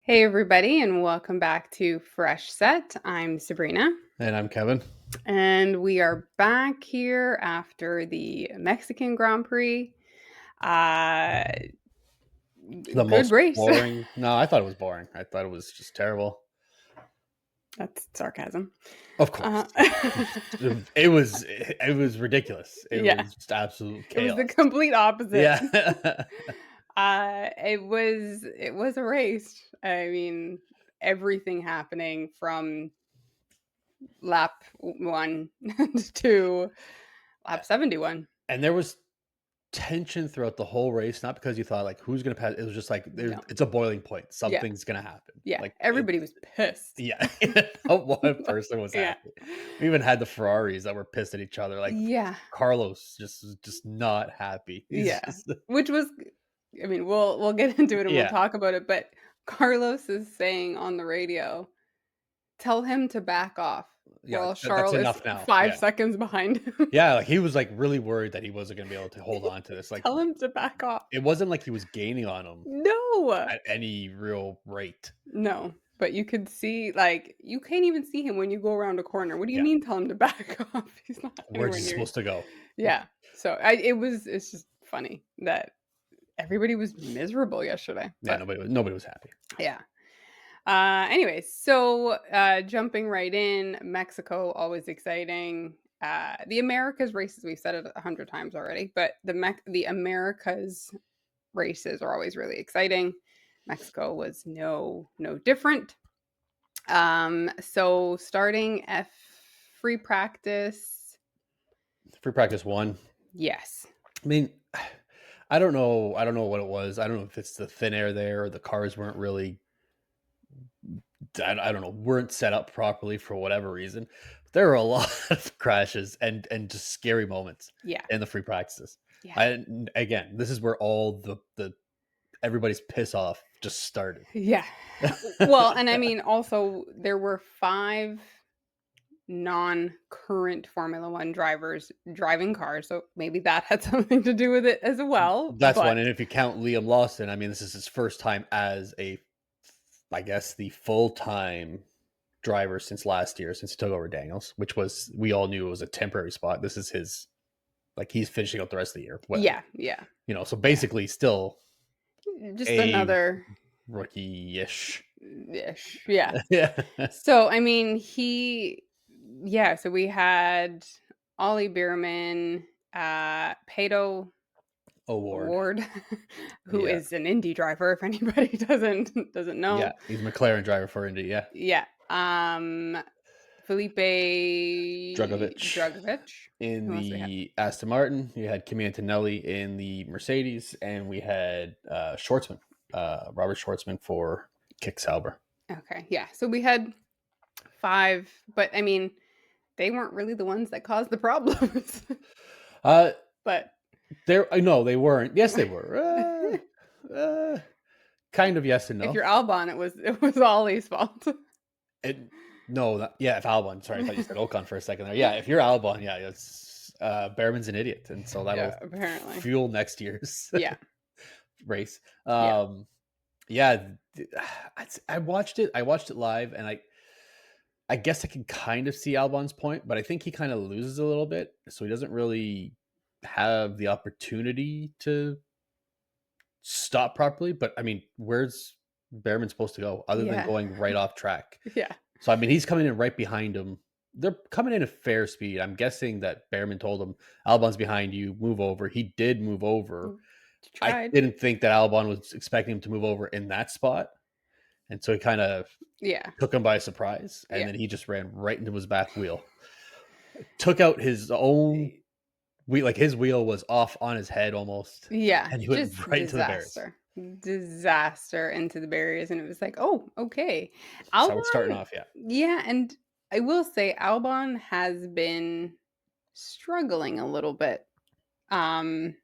Hey, everybody, and welcome back to Fresh Set. I'm Sabrina, And I'm Kevin. and we are back here after the Mexican Grand Prix. Uh, The Good most race. boring. No, I thought it was boring. I thought it was just terrible. That's sarcasm. Of course. Uh, It was ridiculous. It yeah, was just absolute it was the chaos. complete opposite. Yeah. It was a race. I mean, everything happening from lap one to lap 71. And there was tension throughout the whole race, not because you thought like who's gonna pass. It was just like No, it's a boiling point. yeah, Something's gonna happen. yeah, Like everybody was pissed. yeah. Not one person was Yeah. happy. We even had the Ferraris that were pissed at each other. Like Yeah, Carlos just not happy. He's yeah. just Which was I mean, we'll get into it and we'll yeah. talk about it, but Carlos is saying on the radio, "Tell him to back off," Yeah, while that's Charles is enough now. 5 Yeah. seconds behind him. Yeah, like, he was, like, really worried that he wasn't gonna be able to hold on to this, like, Tell him to back off. it wasn't like he was gaining on him No. at any real rate. No, but you could see, like, you can't even see him when you go around a corner. What do you Yeah, mean tell him to back off? He's not where's anywhere he near. supposed to go? Yeah. So, it's just funny that everybody was miserable yesterday, Yeah, but nobody was happy. yeah. Anyways, so jumping right in, Mexico, always exciting. The Americas races, we've said it 100 times already, but the Americas races are always really exciting. Mexico was no different. So starting F free practice, Free practice 1. yes. I mean, I don't know what it was. I don't know if it's the thin air there or the cars weren't really I don't know, weren't set up properly for whatever reason. There were a lot of crashes and just scary moments Yeah. in the free practices. Yeah. I Again, this is where all the everybody's piss off just started. Yeah. Well, and I mean, also, there were 5 non-current Formula 1 drivers driving cars, so maybe that had something to do with it as well, That's one, but and if you count Liam Lawson, I mean, this is his first time as I guess, the full-time driver since last year, since he took over Daniels, which was we all knew it was a temporary spot. This is his like, he's finishing out the rest of the year. Well, yeah, yeah, so yeah. basically still Just a another rookie-ish. ish, yeah. Yeah. So, I mean, so we had Ollie Bierman, Pato Award. Award, who Yeah. is an Indy driver, if anybody doesn't Yeah, know. he's McLaren driver for Indy, yeah. Yeah. Felipe Drugovich Drugovich. in Who else do we have? the Aston Martin. You had Kimi Antonelli in the Mercedes, and we had Schwartzman, Robert Schwartzman for Kick Sauber. Okay, yeah. So we had 5, but I mean, they weren't really the ones that caused the problems. Uh, But no, they weren't. Yes, they were. Kind of yes and if no. you're Albon, it was Ollie's fault. It, no, if Albon. Sorry, I thought you said Ocon for a second there. Yeah, if you're Albon, yeah, it's Behrman's an idiot, and so that'll Yeah, apparently. fuel next year's Yeah. race. Yeah. Yeah, I watched it. I watched it live, and I guess I can kind of see Albon's point, but I think he kind of loses a little bit, so he doesn't really have the opportunity to stop properly. But I mean, where's Behrman supposed to go other than Yeah. going right off track? Yeah. So I mean, he's coming in right behind him. They're coming in at fair speed. I'm guessing that Behrman told him, Albon's behind you, move over. He did move over. I Tried. didn't think that Albon was expecting him to move over in that spot. And so he kind of Yeah. took him by surprise. And Yeah. then he just ran right into his back wheel. Took out his own wheel, like his wheel was off on his head almost. Yeah. And he went Just right into the barriers. disaster into the barriers, and it was like, "Oh, okay." That's how it's starting Albon, off, yeah. yeah, and I will say Albon has been struggling a little bit, um,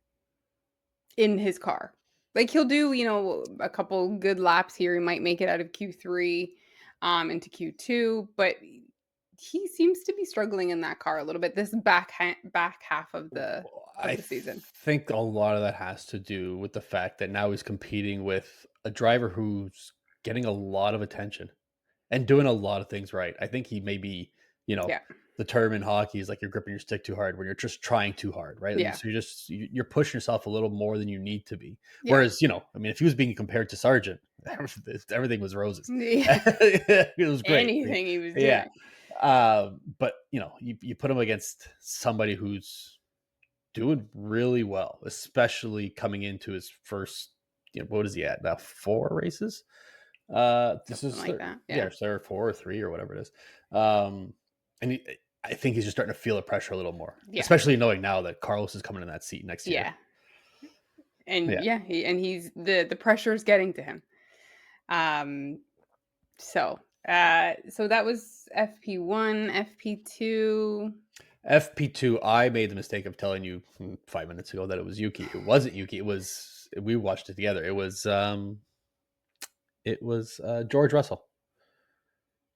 in his car. Like, he'll do, a couple good laps here, he might make it out of Q3, into Q2, but he seems to be struggling in that car a little bit this back half of the I season. think a lot of that has to do with the fact that now he's competing with a driver who's getting a lot of attention and doing a lot of things right. I think he may be, you know, Yeah. the term in hockey is like you're gripping your stick too hard when you're just trying too hard, right? Yeah. So you're pushing yourself a little more than you need to be. Yeah. Whereas, I mean, if he was being compared to Sargent, everything was roses. Yeah. It was great. Anything he was Yeah. doing. But you put him against somebody who's doing really well, especially coming into his first, what is he at now? 4 races? This Something is like third, that. yeah, Yeah. it's third, 4 or 3 or whatever it is. And I think he's just starting to feel the pressure a little more, Yeah. especially knowing now that Carlos is coming in that seat next year. Yeah. And Yeah, yeah, he's the pressure's getting to him. Um so that was FP1, FP2. FP2. I made the mistake of telling you 5 minutes ago that it was Yuki. It wasn't Yuki. We watched it together. It was George Russell.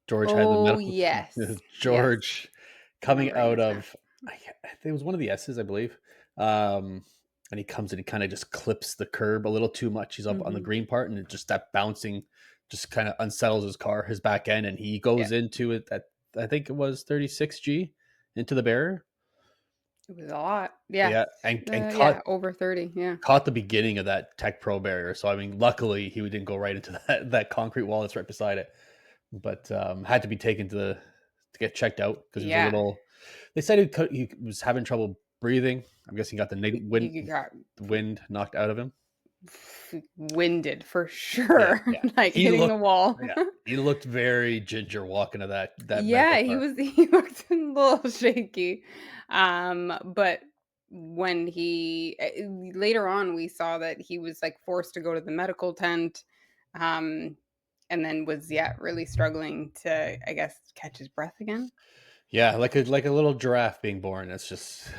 George had the Oh, medical. yes. Yes. George coming Remembering out this now. of, I think it was one of the S's, I believe. Um, and he comes and he kind of just clips the curb a little too much. He's up on the Mhm. green part, and it just that bouncing just kind of unsettles his back end, and he Yeah. goes into it at, I think it was 36G into the barrier. It was a lot. Yeah. Yeah, and Yeah, over 30. Yeah. caught the beginning of that Tech Pro barrier. So I mean, luckily he didn't go right into that concrete wall that's right beside it. But had to be taken to get checked out because he was a Yeah. little. They said he was having trouble breathing. I'm guessing he got He got the wind knocked out of him. winded for Yeah, sure, yeah. like He hitting the looked wall. yeah, he looked very ginger walking to that Yeah, medical car. he looked a little shaky. But when later on we saw that he was like forced to go to the medical tent, um, and then was really struggling to, I guess, catch his breath again. Yeah, like a little giraffe being born. It's just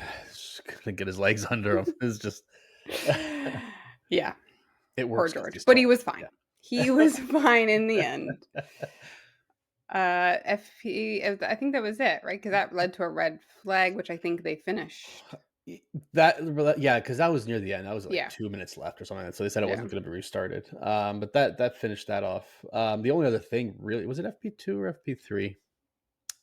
gonna get his legs under him. It's just Yeah, it poor works because George, he's but he tall. was fine. Yeah. He was fine in the end. FP, I think that was it, right? Because that led to a red flag, which I think they finished. Y yeah, because that was near the end. That was like Yeah, 2 minutes left or something like that, so they said it yeah, wasn't gonna be restarted. But that finished that off. The only other thing really was it FP2 or FP3?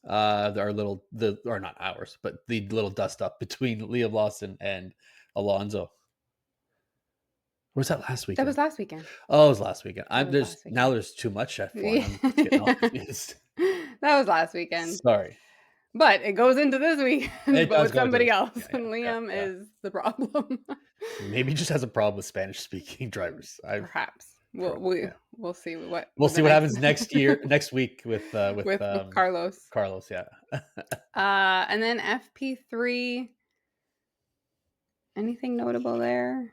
Our little the or not ours, but the little dust up between Liam Lawson and Alonso. Or was that last that was weekend? last weekend. Oh, it was last weekend. That was last weekend. There's too much F1. Yeah. I'm just getting all confused. That was last weekend. Sorry. But it goes into this weekend, It but does with go into somebody this. else, Yeah, yeah, and yeah, Liam yeah. is the problem. Maybe he just has a problem with Spanish speaking drivers. I've Perhaps. probably, yeah. We'll see what We'll the see what next happens next week with with Carlos. Carlos. Yeah, And then FP3, anything notable there?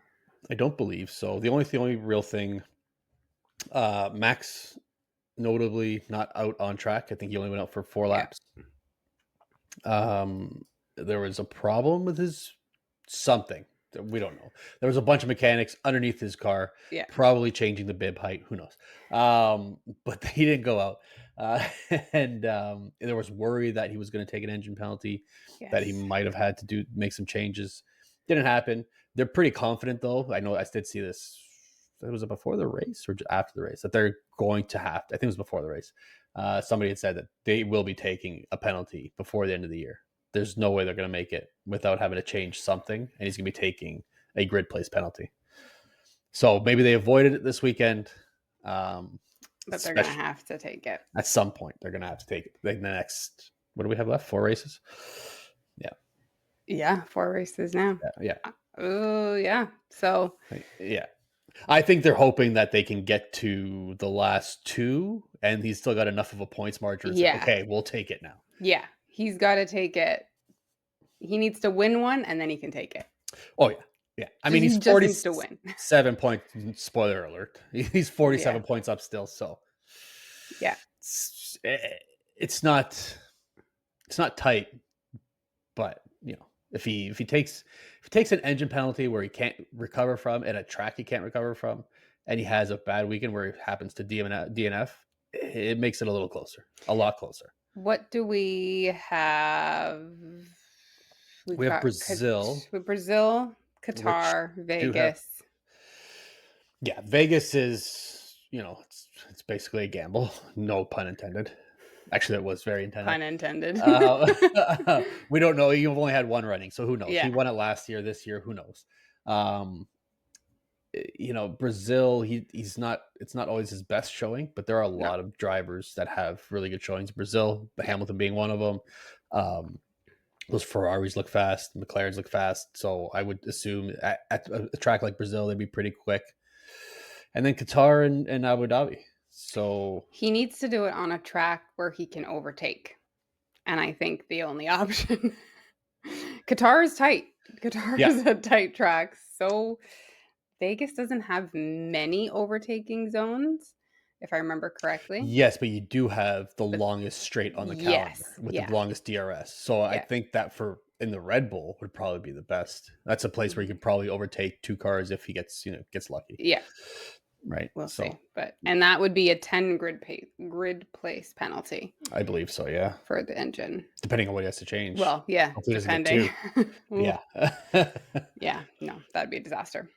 I don't believe so. The only real thing, Max, notably not out on track. I think he only went out for 4 Yeah, laps. There was a problem with his something that we don't know. There was a bunch of mechanics underneath his car, yeah, probably changing the bib height. Who knows? But he didn't go out, uh, and there was worry that he was going to take an engine penalty, that he yes. might have had to make some changes. Didn't happen. They're pretty confident though. I know I did see this. Was it before the race or after the race that they're going to have? I think it was before the race. Somebody had said that they will be taking a penalty before the end of the year. There's no way they're going to make it without having to change something, and he's going to be taking a grid place penalty. So maybe they avoided it this weekend. But they're gonna Especially have to take it. at some point, they're going to have to take it. Like the next, what do we have left? 4 races. Yeah, Yeah, 4 races now. yeah, Oh, yeah. So, yeah. I think they're hoping that they can get to the last two, and he's still got enough of a points margin. It's like, yeah. okay, we'll take it now. Yeah, he's gotta take it. He needs to win one, and then he can take it. Oh yeah, yeah. I mean, He he's just needs to win. 47 points. Spoiler alert: he's 47 Yeah, points up still. So yeah, it's, it's not tight, but if he takes an engine penalty where he can't recover from, and a track he can't recover from, and he has a bad weekend where he happens to DNF, it makes it a little closer, a lot closer. What do we have? We've We have got Brazil, Brazil, which Qatar, do have Vegas. yeah, Vegas is. it's basically a gamble. No pun intended. Actually, that was very intended. Pun intended. Uh, we don't know. You've only had one running, so who knows? He Yeah, won it last year. This year, who knows? Um, Brazil, he's not. It's not always his best showing, but there are a no, lot of drivers that have really good showings. Brazil, yeah. Hamilton being one of them. Um, those Ferraris look fast, McLarens look fast, so I would assume at a track like Brazil, they'd be pretty quick. And then Qatar and Abu Dhabi. So He needs to do it on a track where he can overtake, and I think the only option Qatar is tight. Qatar yeah, is a tight track, so Vegas doesn't have many overtaking zones, if I remember correctly. yes, but you do have the But longest straight on the calendar yes, with the yeah, longest DRS. So I yeah, think that for in the Red Bull would probably be the best. That's a place where you mhm, could probably overtake two cars if he gets lucky. yeah. Right. We'll So see, but and that would be a 10 grid place penalty I believe so, yeah. for the engine. Depending on what he has to change. Well, yeah, Hopefully he doesn't get depending. two. Ooh, Yeah. yeah, no, that'd be a disaster.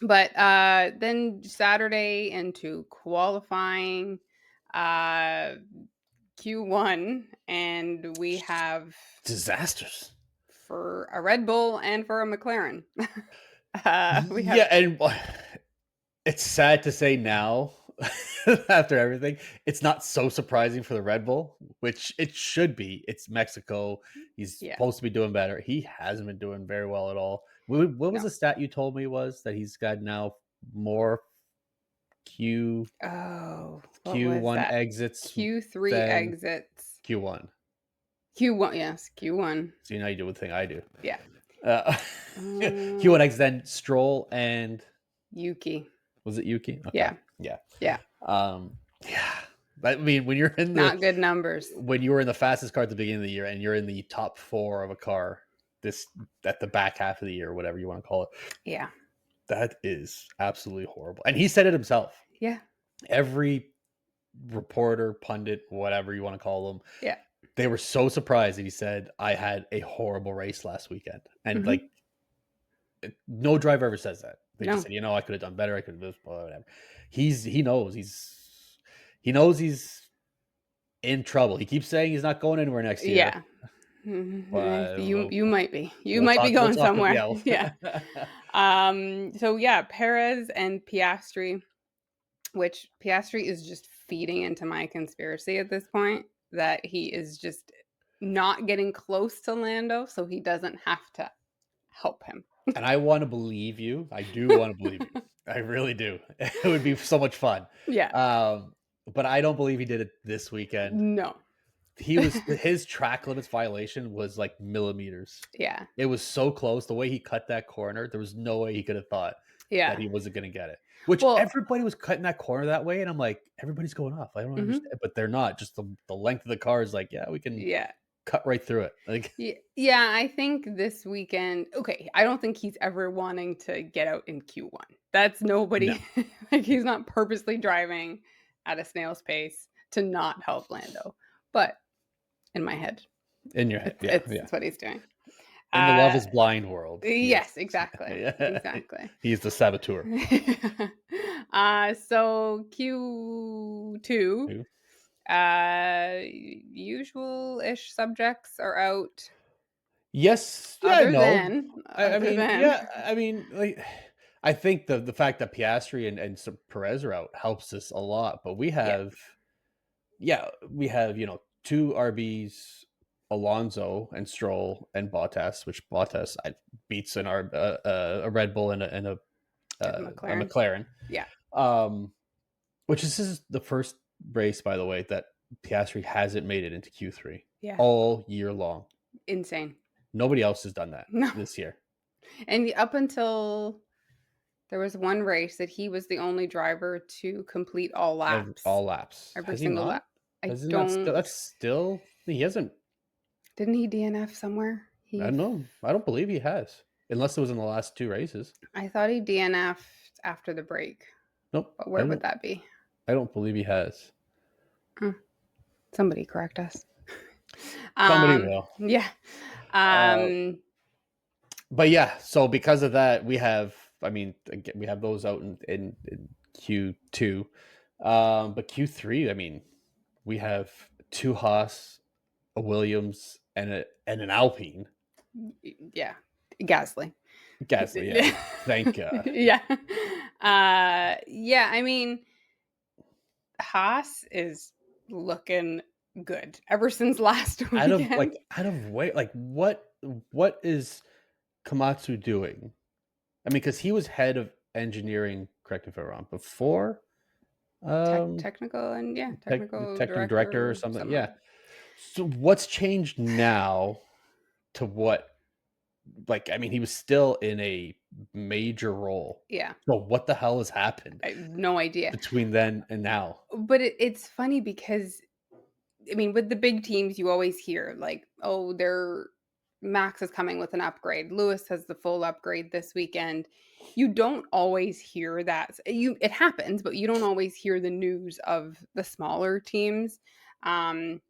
But, then Saturday into qualifying, uh, Q1, and we have Disasters. for a Red Bull and for a McLaren. We have Yeah, and it's sad to say now, after everything, it's not so surprising for the Red Bull, which it should be. It's Mexico. He's yeah, supposed to be doing better. He hasn't been doing very well at all. What was no. the stat you told me was that he's got now more Q Oh, what was Q1 that? exits Q3 than exits. Q1. Q1, yes, Q1. So you know you do the thing I do. Yeah. Uh, Uh, Q1 exits then Stroll and Yuki. was it Yuki? Okay, Yeah, yeah. yeah. Yeah. I mean, Not good numbers. when you were in the fastest car at the beginning of the year and you're in the top four of a car this at the back half of the year, whatever you want to call it, Yeah, that is absolutely horrible. And he said it himself. yeah, Every reporter, pundit, whatever you want to call them, yeah. they were so surprised that he said, I had a horrible race last weekend. And like Mhm. no driver ever says that. They just No. said, I could have done better. I could have whatever. He knows he's in trouble. He keeps saying he's not going anywhere next year. Yeah. Mhm. But You might be. You we'll might be talk. We'll going talk. somewhere. Yeah. Yeah. So yeah, Perez and Piastri, which Piastri is just feeding into my conspiracy at this point that he is just not getting close to Lando, so he doesn't have to help him. And I want to believe you. I do want to believe you. I really do. It would be so much fun. Yeah. Um, but I don't believe he did it this weekend. No. His track limits violation was like millimeters. Yeah. It was so close. The way he cut that corner, there was no way he could have thought that Yeah. he wasn't going to get it. Which Well, everybody was cutting that corner that way, and I'm like, everybody's going off. I don't mhm. understand, but they're not. Just the length of the car is like, yeah, we can Yeah. cut right through it. Like, Yeah, I think this weekend okay, I don't think he's ever wanting to get out in Q1. That's no, nobody like, he's not purposely driving at a snail's pace to not help Lando, but in my head, in your head, yeah, yeah. it's what he's doing. In the Love Uh, Is Blind world, he is. yes, exactly, Yeah, exactly. he's the saboteur. So Q2, Who? usual-ish subjects are out Yes, yeah, no. other than Like, I think the fact that Piastri and Perez are out helps us a lot. But yeah, we have two RBs, Alonso and Stroll and Bottas, which Bottas beats a Red Bull and and a McLaren. McLaren. Yeah, Um, which this is the first race, by the way, that Piastri hasn't made it into Q3 yeah, all year long. insane. Nobody else has done that No, this year. and up until there was one race that he was the only driver to complete all laps, All laps. every Has he single not? lap. I Hasn't that still? don't That's still. He hasn't. didn't he DNF somewhere? I don't know. I don't believe he has, unless it was in the last two races. I thought he DNF'd after the break, Nope. but where would that be? I don't believe he has. Hmm, somebody correct us. Somebody will. Yeah. Uh, Um, but yeah. So because of that, we have. I mean, again, we have those out in Q2. But Q3, I mean, we have 2 Haas, a Williams, and an Alpine. Yeah, Gasly. Gasly, yeah, thank God. Yeah. Yeah, I mean, Haas is looking good ever since last weekend. Out of way like, what is Komatsu doing? I mean, because he was head of engineering, correct me if I'm wrong, before, um, Technical and yeah, the technical technical director or director, something, something like yeah. that. So what's changed now to what like, I mean, he was still in a major role. Yeah, So what the hell has happened I have no idea. between then and now? But it's funny because I mean, with the big teams, you always hear like, "Oh, they're Max is coming with an upgrade. Lewis has the full upgrade this weekend." You don't always hear that. It happens, but you don't always hear the news of the smaller teams, um,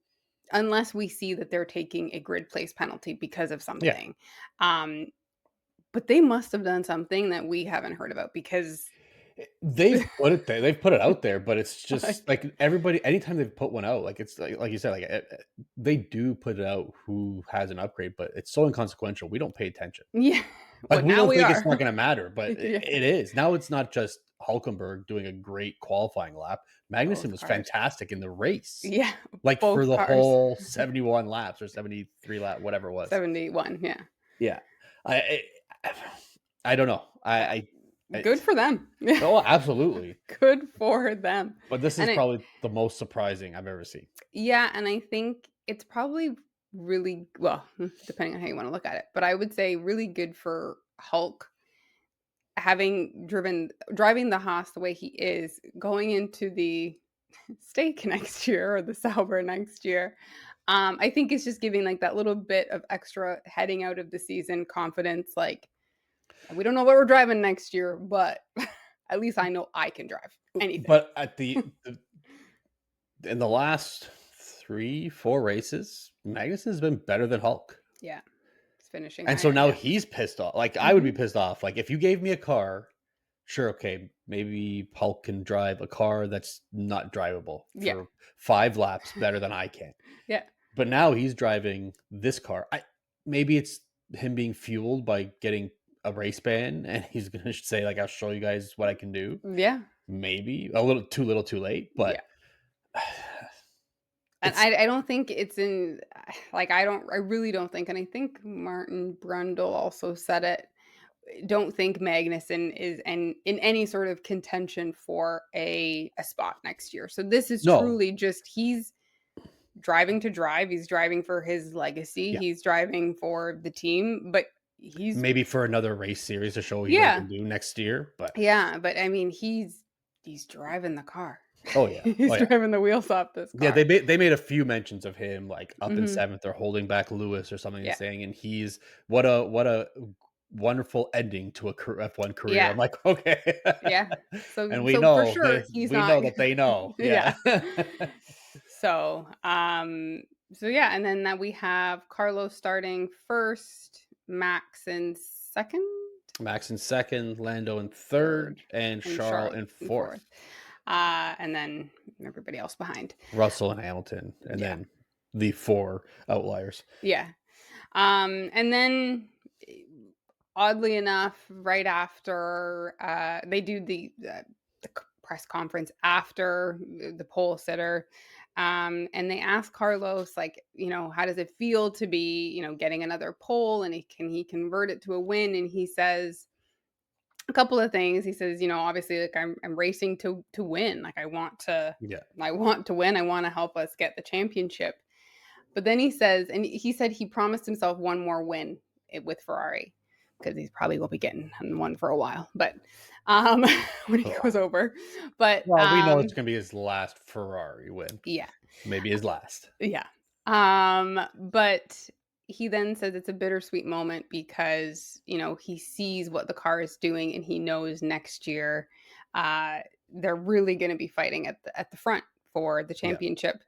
unless we see that they're taking a grid place penalty because of Yeah. something. Um, but they must have done something that we haven't heard about because They've put it out there, but it's just, like like, everybody anytime they've put one out, like, it's like you said, like, they do put it out who has an upgrade, but it's so inconsequential, we don't pay attention. yeah. Like, Well, we now don't we think it's not are. gonna matter, but Yeah. it is. Now it's not just Hulkenberg doing a great qualifying lap. Magnussen Both was cars. fantastic in the race, Yeah, like, for both the cars. whole 71 laps or 73 whatever it was. 71, yeah. Yeah. I I don't know. Uh, I Good for them. Oh, absolutely. Good for them. But this is And it probably the most surprising I've ever seen. yeah, and I think it's probably really well, depending on how you wanna look at it, but I would say really good for Hulk having driving the Haas the way he is, going into the Stake next year or the Sauber next year. I think it's just giving, like, that little bit of extra heading out of the season confidence, like, "We don't know what we're driving next year, but at least I know I can drive anything." But at the in the last 3, 4 races, Magnussen has been better than Hulk. Yeah, it's finishing And so higher, now yeah. he's pissed off. Like, I would be Mhm. pissed off. Like, if you gave me a car, sure, okay, maybe Hulk can drive a car that's not drivable Yeah, for 5 laps better than I can. yeah, But now he's driving this car. Maybe it's him being fueled by getting a race ban, and he's gonna say, like, "I'll show you guys what I can do." yeah, Maybe a little too late, yeah. but And it's I don't think it's in like, I really don't think and I think Martin Brundle also said it, don't think Magnussen is in any sort of contention for a spot next year. So this is no, truly just he's driving to drive, he's driving for his legacy, yeah, he's driving for the team, but he's maybe for another race series to show what he yeah, can do next year, but yeah, but I mean, he's driving the car. oh yeah, oh He's yeah. driving the wheels off this Yeah, car. they made a few mentions of him, like, up in Mhm. 7th or holding back Lewis or something and Yeah. saying, and he's what a wonderful ending to a F1 career. I'm Yeah. like, "Okay." Yeah. And So for sure, he's we not know that they know. yeah. Yeah. So, so yeah, and then that we have Carlos starting first, Max in second, Max in 2nd, Lando in 3rd, third, and and Charles Charles in in 4th. fourth. And then everybody else behind. Russell and Hamilton, and Yeah. then the 4 outliers. Yeah. And then eh, oddly enough, right after they do the press conference after the poll sitter, and they ask Carlos, like, how does it feel to be, getting another poll, and can he convert it to a win? And he says a couple of things. He says, obviously, like I'm racing to win. Like Yeah. I want to win. I want to help us get the championship. But then he says, and he said he promised himself one more win with Ferrari because he's probably will be getting one for a while. But um, when he Ugh. goes over, but Well, we know it's gonna be his last Ferrari win. yeah, Maybe his last. yeah. But he then says it's a bittersweet moment because he sees what the car is doing and he knows next year uh, they're really going to be fighting at the front for the Yeah. championship.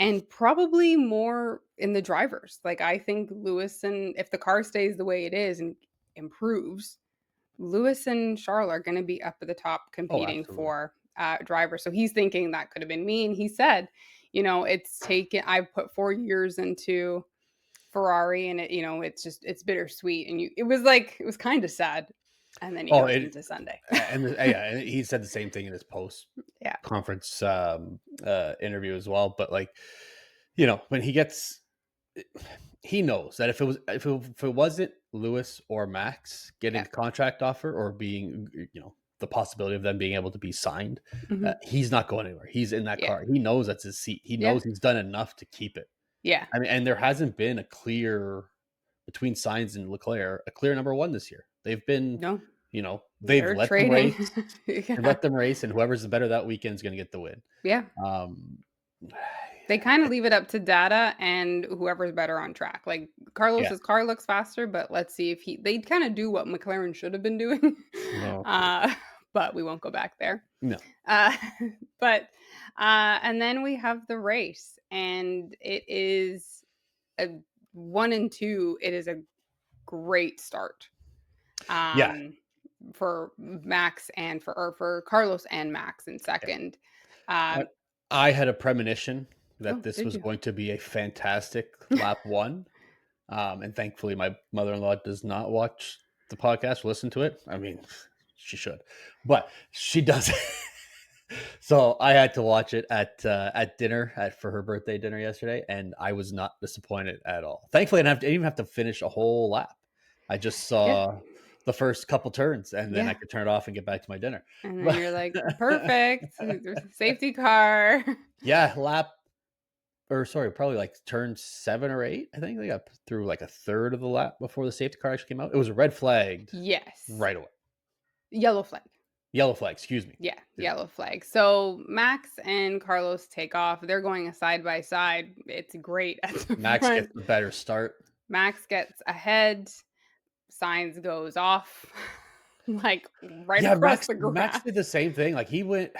And probably more in the drivers. Like, I think Lewis and if the car stays the way it is and improves, Lewis and Charles are gonna be up at the top Oh, competing absolutely. driver. So he's thinking that could have been me. And he said, it's taken, I've put 4 years into Ferrari and it's bittersweet. And it was kind of sad. And then he Oh, goes it into Sunday. yeah, and he said the same thing in his post Yeah. conference interview as well. But like, when he knows that if it wasn't Lewis or Max getting Yeah. the contract offer or being the possibility of them being able to be signed, Hmm. he's not going anywhere. He's in that Yeah. car. He knows that's his seat. He Yeah. knows he's done enough to keep it. Yeah. I mean, and there hasn't been a clear between Sainz and Leclerc, a clear number one this year. They've been, No, they've they're let them trading. race. They've Yeah. let them race, and whoever's the better that weekend is going to get the win. Yeah. Um, They kind of leave it up to data and whoever's better on track. Like yeah. Carlos's car looks faster, but let's see if they kind of do what McLaren should have been doing. No. uh, but we won't go back there. No. Uh, but and then we have the race, and it is a 1 and 2. It is a great start. Yeah. For Max or for Carlos and Max in Yeah. second. I Um, I had a premonition that oh, this did was you? going to be a fantastic lap one. And thankfully, my mother-in-law does not watch the podcast or listen to it. I mean, she should, but she doesn't. So I had to watch it at dinner for her birthday dinner yesterday, and I was not disappointed at all. Thankfully, I didn't even have to finish a whole lap. I just Yeah, saw the first couple turns, and then I yeah. could turn it off and get back to my dinner. And then But you're like, perfect. There's a safety car. yeah, probably like turn 7 or 8. I think they got through like a third of the lap before the safety car actually came out. It was red flagged Yes. right away. Yellow flag. Yellow flag, excuse me. Yeah, Yeah. yellow flag. So Max and Carlos take off. They're going side by side. It's great at the Max gets front. the better start. Max gets ahead. Signs goes off like right Yeah, across Max the Max grass. did the same thing. Like he went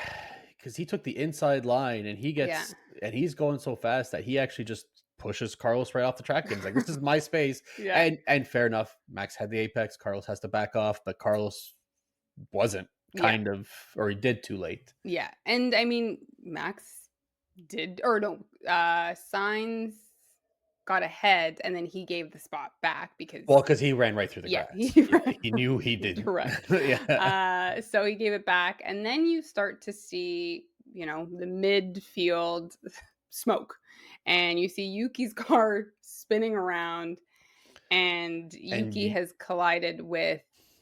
because he took the inside line and Yeah. he's going so fast that he actually just pushes Carlos right off the track. And he's like, "This is my space." Yeah. And fair enough, Max had the apex. Carlos has to back off, but Carlos wasn't Yeah. or he did too late. Yeah. And I mean, Max did or no, Signs got ahead and then he gave the spot back because Well, because he ran right through the yeah, grass. he Yeah, ran he knew he didn't. you're right. Yeah. So he gave it back, and then you start to see, the midfield smoke, and you see Yuki's car spinning around, and And Yuki has collided with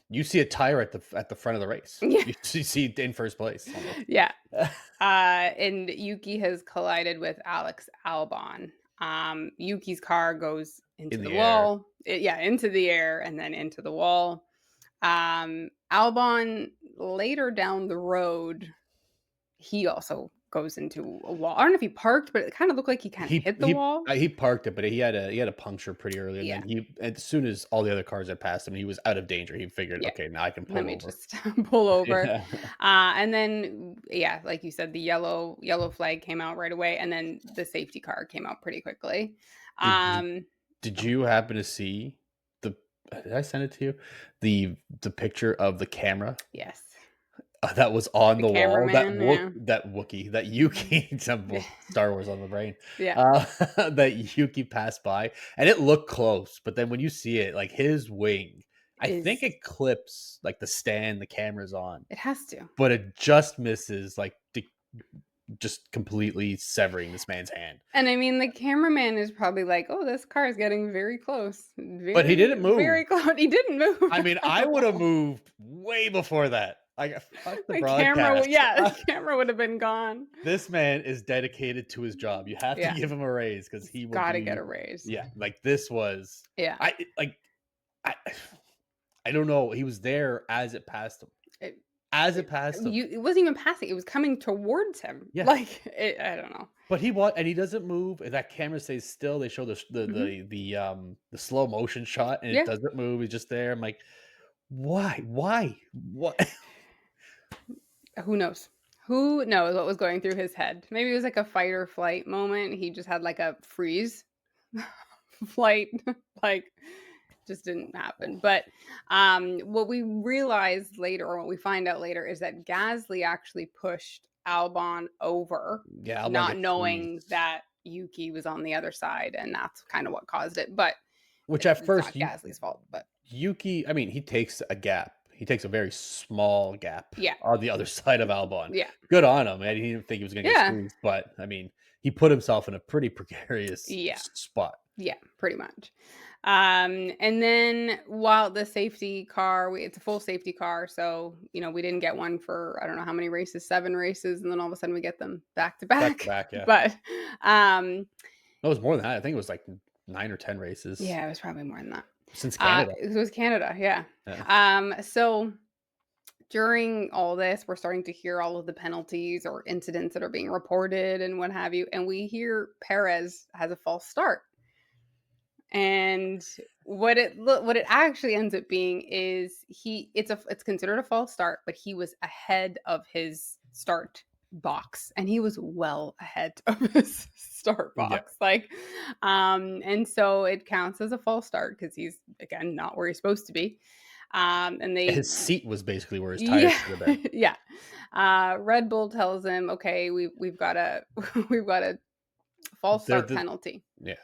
you see a tire at the front of the race. yeah, You see it in first place almost. yeah. And Yuki has collided with Alex Albon. Yuki's car goes into In the the air. wall. Into the air and then into the wall. Albon later down the road, he also goes into a wall. I don't know if he parked, but it kind of looked like he kind of He hit the he wall. he parked it, but he had a puncture pretty early, and Yeah, then as soon as all the other cars had passed him, he was out of danger. He figured, yeah. okay, now I can Let pull me over. just pull over. Yeah. And then yeah, like you said, the yellow flag came out right away, and then the safety car came out pretty quickly. Did you Um, did you happen to see the? Did I send it to you? The picture of the camera yes, that was on the the wall. cameraman. Yeah, That Wookie, that Yuki, Star Wars on the brain. yeah, That Yuki passed by, and it looked close, but then when you see it, like his wing, I think is it clips like the stand the camera's on, it has to. but it just misses, like just completely severing this man's hand. And I mean, the cameraman is probably like, "Oh, this car is getting very close, But he very, didn't move. very close." He didn't move I mean, at I would have all. moved way before that. Like, fuck the The camera, broadcast. the camera would have been gone. This man is dedicated to his job. You have to Yeah, give him a raise because he will got to get do. a raise. Yeah, like this was. Yeah, I like. I. I don't know. He was there as it passed him. it, As it passed him. it wasn't even passing; it was coming towards him. Yeah. Like I don't know. But and he doesn't move. And that camera stays still. They show Mhm. the slow motion shot, and it Yeah, doesn't move. He's just there. I'm like, why? Why? What? who knows? Who knows what was going through his head? Maybe it was like a fight or flight moment. He just had like a freeze flight, like just didn't happen. But what we realized later, or what we find out later, is that Gasly actually pushed Albon over, Yeah, Albon not gets squeezed, knowing that Yuki was on the other side, and that's kind of what caused it. But which at it's first not Gasly's fault. But Yuki, I mean, he takes a gap. He takes a very small gap yeah, on the other side of Albon. yeah, Good on him, man. He didn't think he was going to get yeah, squeezed, but I mean, he put himself in a pretty precarious yeah. spot. Yeah, pretty much. And then while the safety car, it's a full safety car, so we didn't get one for I don't know how many races, 7 races, and then all of a sudden we get them back to Back to back. back, yeah. But um, No, it was more than that. I think it was like 9 or 10 races yeah, it was probably more than that. since Canada. It was Canada, yeah. Yeah. So during all this, we're starting to hear all of the penalties or incidents that are being reported and what have you, and we hear Perez has a false start. And what it actually ends up being is it's considered a false start, but he was ahead of his start box, and he was well ahead of his start Yeah. box. And so it counts as a false start because he's again not where he's supposed to be. And they His seat was basically where his tires Yeah, should have been. yeah. Red Bull tells him, okay, we've got a we've got a false They're start the penalty. Yeah.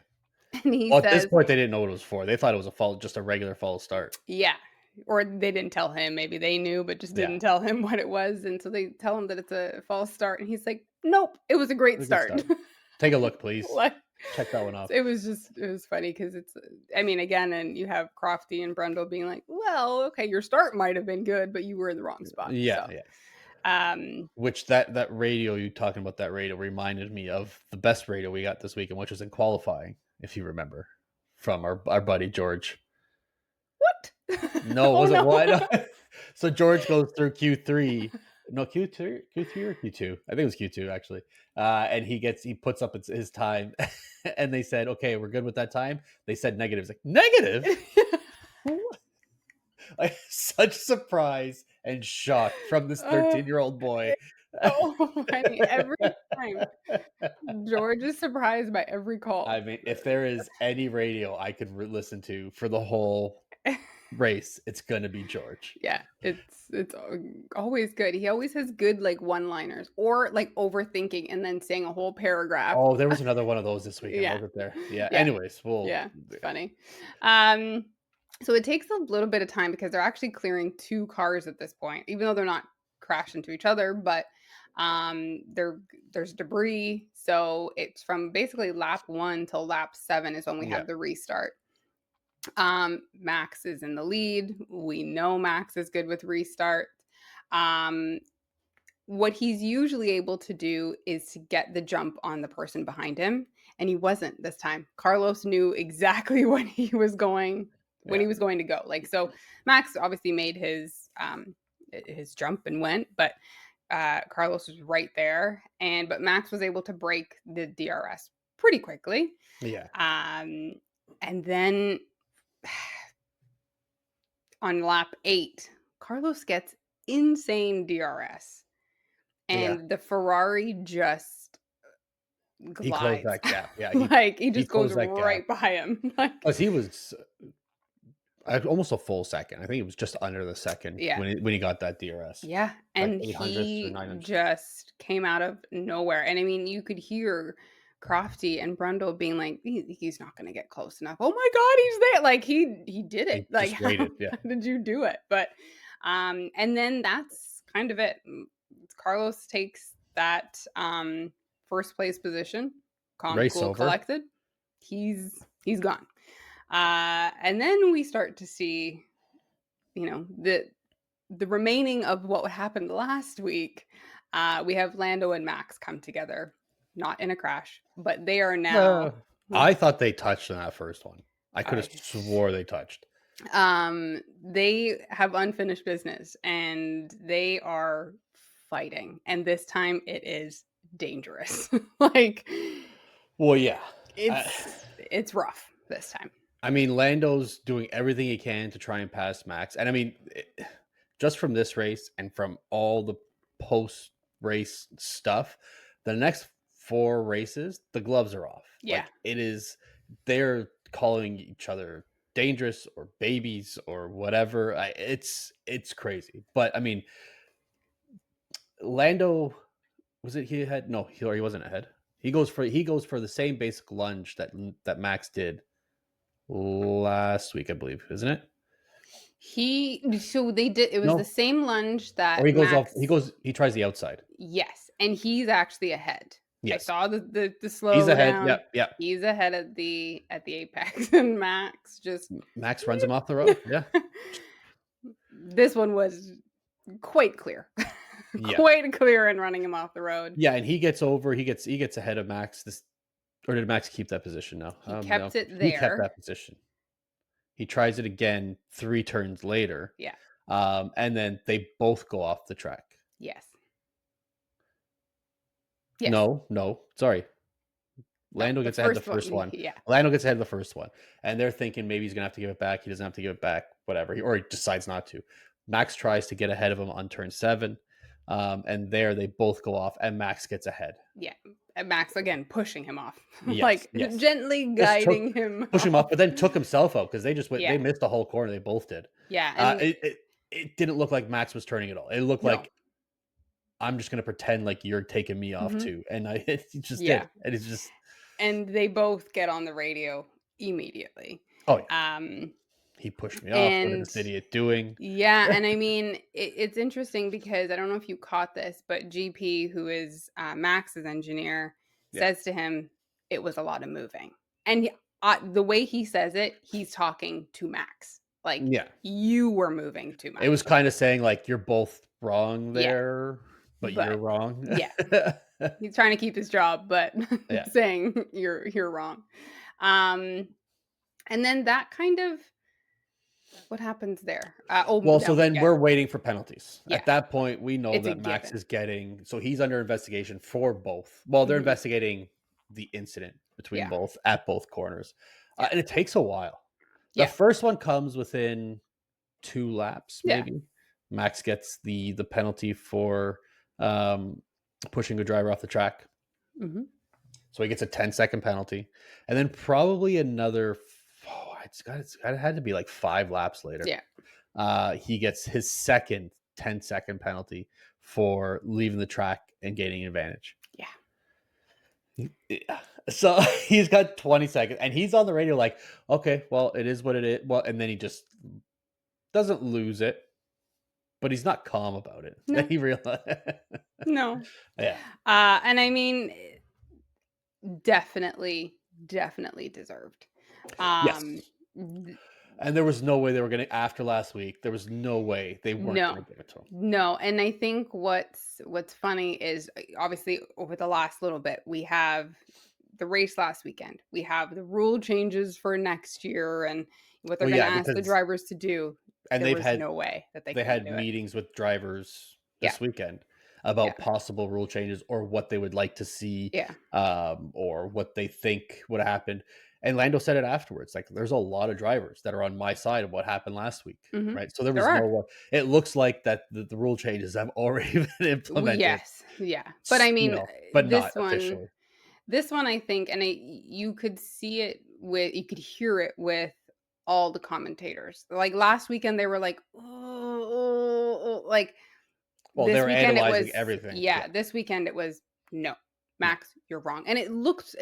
And he Well, at this says, point, they didn't know what it was for. They thought it was just a regular false start. yeah. Or they didn't tell him. Maybe they knew, but just Yeah. didn't tell him what it was. And so they tell him that it's a false start. And he's like, nope, it was a It great was a good start. start. Take a look, please. Like, Check that one off. it was funny because I mean, again, and you have Crofty and Brundle being like, well, okay, your start might have been good, but you were in the wrong spot. Yeah, So, yeah. um, Which that radio, you talking about that radio reminded me of the best radio we got this weekend, which was in qualifying, if you remember, from our buddy George. what? No, it Oh, wasn't no. one. So George goes through Q3. No, Q3 or Q2. I think it was Q2 actually. And he puts up his time, and they said, "Okay, we're good with that time." They said negative. It's like negative. Like such surprise and shock from this uh, 13-year-old boy. it's so funny. Every time George is surprised by every I call. mean, if there is any radio I could listen to for the whole race, it's gonna be George. Yeah, it's always good. He always has good, like, one-liners or, like, overthinking and then saying a whole paragraph. Oh, there was another one of those this weekend, Yeah, wasn't there? Yeah. yeah, Anyways, well, yeah, it's funny. Um, so it takes a little bit of time because they're actually clearing 2 cars at this point, even though they're not crashed into each other, but, there's debris, so it's from basically lap 1 till lap 7 is when we yeah, have the restart. Max is in the lead. We know Max is good with restart. Um, what he's usually able to do is to get the jump on the person behind him, and he wasn't this time. Carlos knew exactly when yeah, he was going to go. Like so, Max obviously made his jump and went, but Carlos was right there, but Max was able to break the DRS pretty quickly. yeah, And then on lap 8, Carlos gets insane DRS, yeah. and the Ferrari just He closed glides. that gap. Yeah, Like, he he just goes closed that gap. right by him. Like, 'Cause he was almost a full second. I think it was just under the second yeah. when he got that DRS, Yeah, like and 800th or he 900th. just came out of nowhere, and I mean, you could hear Crofty and Brundle being like, He's not gonna get close enough. Oh my god, he's there!" Like, he did it. He Like, just how waited. Yeah, did you do it? But, and then that's kind of it. Carlos takes that, first place position, calm, race cool, over. collected. He's gone. And then we start to see, the remaining of what happened last week. We have Lando and Max come together, not in a crash, but they are now. I thought they touched on that first one. I could have I- swore they touched. they have unfinished business and they are fighting, and this time it is dangerous. Like, Well, yeah. it's rough this time. I mean, Lando's doing everything he can to try and pass Max. And I mean, just from this race and from all the post race stuff, the next 4 races, the gloves are off. Yeah. Like they're calling each other dangerous or babies or whatever. It's crazy. But I mean, Lando was it he had no, he wasn't ahead. He goes for the same basic lunge that Max did last week, I believe, isn't it? So they did it was the No? same lunge Or that he goes off Max. he tries the outside. Yes, and he's actually ahead. I Yes. saw the He's ahead. Yeah, slowdown. yeah. He's ahead at the apex, and Max just Max runs him off the road. Yeah. this one was quite clear. Yeah. Quite clear in running him off the road. Yeah, and he gets ahead of Max this or did Max keep that position? No. He No. kept it He kept there. that position. He tries it again 3 turns later. Yeah. And then they both go off the track. Yes. Yes. No, no, sorry. No, Lando the gets ahead the first first one, one. yeah. Lando gets ahead of the first one, and they're thinking maybe he's gonna have to give it back. He doesn't have to give it back, whatever. Or he decides not to. Max tries to get ahead of him on turn 7, and there they both go off, and Max gets ahead. Yeah. And Max again pushing him off. Yes, Like yes. gently Just guiding him push him off. off, but then took himself out because they just went. They Yeah. missed the whole corner. They both did. Yeah, Uh, and it, it it didn't look like Max was turning at all. It looked no. like I'm just gonna pretend like you're taking me off Mhm. too, and I it just did, Yeah. and it's just And they both get on the radio immediately. oh yeah, Um, he pushed me off. What is and this idiot doing? yeah, and I mean, it's interesting because I don't know if you caught this, but GP, who is Max's engineer, Yeah, says to him, "It was a lot of moving." And the way he says it, he's talking to Max, like yeah. you were moving too It was much. kind of saying like you're both wrong Yeah, there, but you're but wrong. yeah, he's trying to keep his job, but Yeah. saying you're wrong. Um, and then that kind of what happens there? Well, so Now we then get we're waiting for penalties. yeah, At that point, we know it's a that Max given. is getting so he's under investigation for both. Well, they're Mhm. investigating the incident between Yeah, both at both corners, yeah, and it takes a while. The yeah, first one comes within 2 laps, yeah. maybe. Max gets the penalty for um, pushing a driver off the track, Mhm. so he gets a 10-second penalty, and then probably another. It had to be like 5 laps later. Yeah. He gets his second 10-second penalty for leaving the track and gaining advantage. Yeah. Yeah. So he's got 20 seconds and he's on the radio like, okay, well, it is what it is. Well, and then he just doesn't lose it, but he's not calm about it. No, He realized, no. yeah. And I mean, definitely, definitely deserved. Yes. Um, th- And there was no way they were going to, after last week, there was no way they weren't no, going to give it to him. no. And I think what's funny is obviously over the last little bit, we have the race last weekend. We have the rule changes for next year and what they're Well, going to yeah, ask the because, drivers to do. and There was no way that they they couldn't had do it. meetings with drivers Yeah, this weekend yeah, about possible rule changes or what they would like to see, yeah. or what they think would happen. And Lando said it afterwards, like, "There's a lot of drivers that are on my side of what happened last week, Hmm. right?" So there There was no are. one. It looks like that the rule changes have already been implemented, Yes, yeah. But I mean, but not officially. this one I think and you could see it with you could hear it with all the commentators. Like last weekend they were like, "Oh, oh, oh," like Well, this they're weekend it analyzing was everything. Yeah, yeah, this weekend it was no. yeah. Max, you're wrong. And it looked